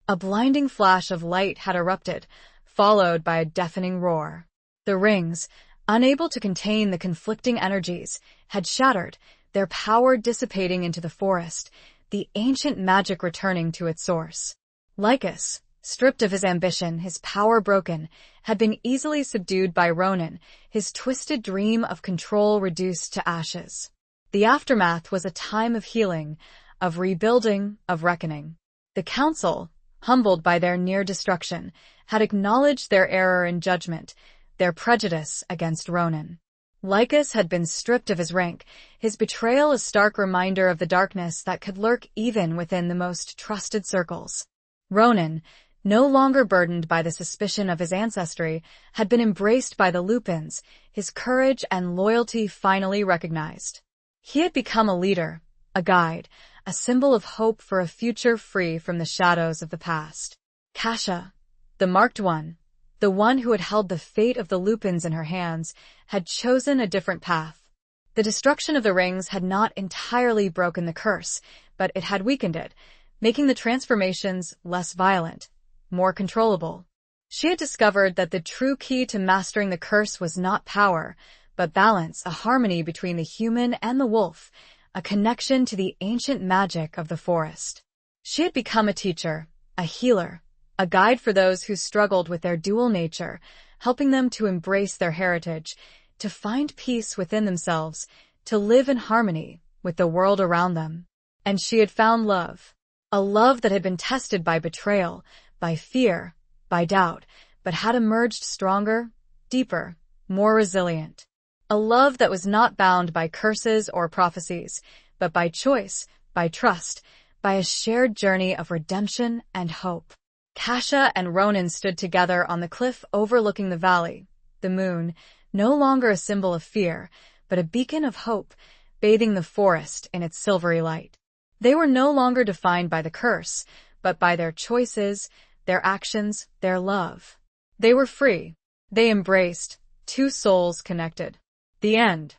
Speaker 1: A blinding flash of light had erupted, followed by a deafening roar. The rings, unable to contain the conflicting energies, had shattered, their power dissipating into the forest, the ancient magic returning to its source. Lycus, stripped of his ambition, his power broken, had been easily subdued by Ronan, his twisted dream of control reduced to ashes. The aftermath was a time of healing, of rebuilding, of reckoning. The council, humbled by their near destruction, had acknowledged their error in judgment, their prejudice against Ronan. Lycus had been stripped of his rank, his betrayal a stark reminder of the darkness that could lurk even within the most trusted circles. Ronan, no longer burdened by the suspicion of his ancestry, had been embraced by the Lupins, his courage and loyalty finally recognized. He had become a leader, a guide, a symbol of hope for a future free from the shadows of the past. Kasha, the marked one, the one who had held the fate of the Lupins in her hands, had chosen a different path. The destruction of the rings had not entirely broken the curse, but it had weakened it, making the transformations less violent, more controllable. She had discovered that the true key to mastering the curse was not power, but balance, a harmony between the human and the wolf, a connection to the ancient magic of the forest. She had become a teacher, a healer, a guide for those who struggled with their dual nature, helping them to embrace their heritage, to find peace within themselves, to live in harmony with the world around them. And she had found love, a love that had been tested by betrayal, by fear, by doubt, but had emerged stronger, deeper, more resilient. A love that was not bound by curses or prophecies, but by choice, by trust, by a shared journey of redemption and hope. Kasha and Ronan stood together on the cliff overlooking the valley, the moon, no longer a symbol of fear, but a beacon of hope, bathing the forest in its silvery light. They were no longer defined by the curse, but by their choices, their actions, their love. They were free. They embraced, two souls connected. The end.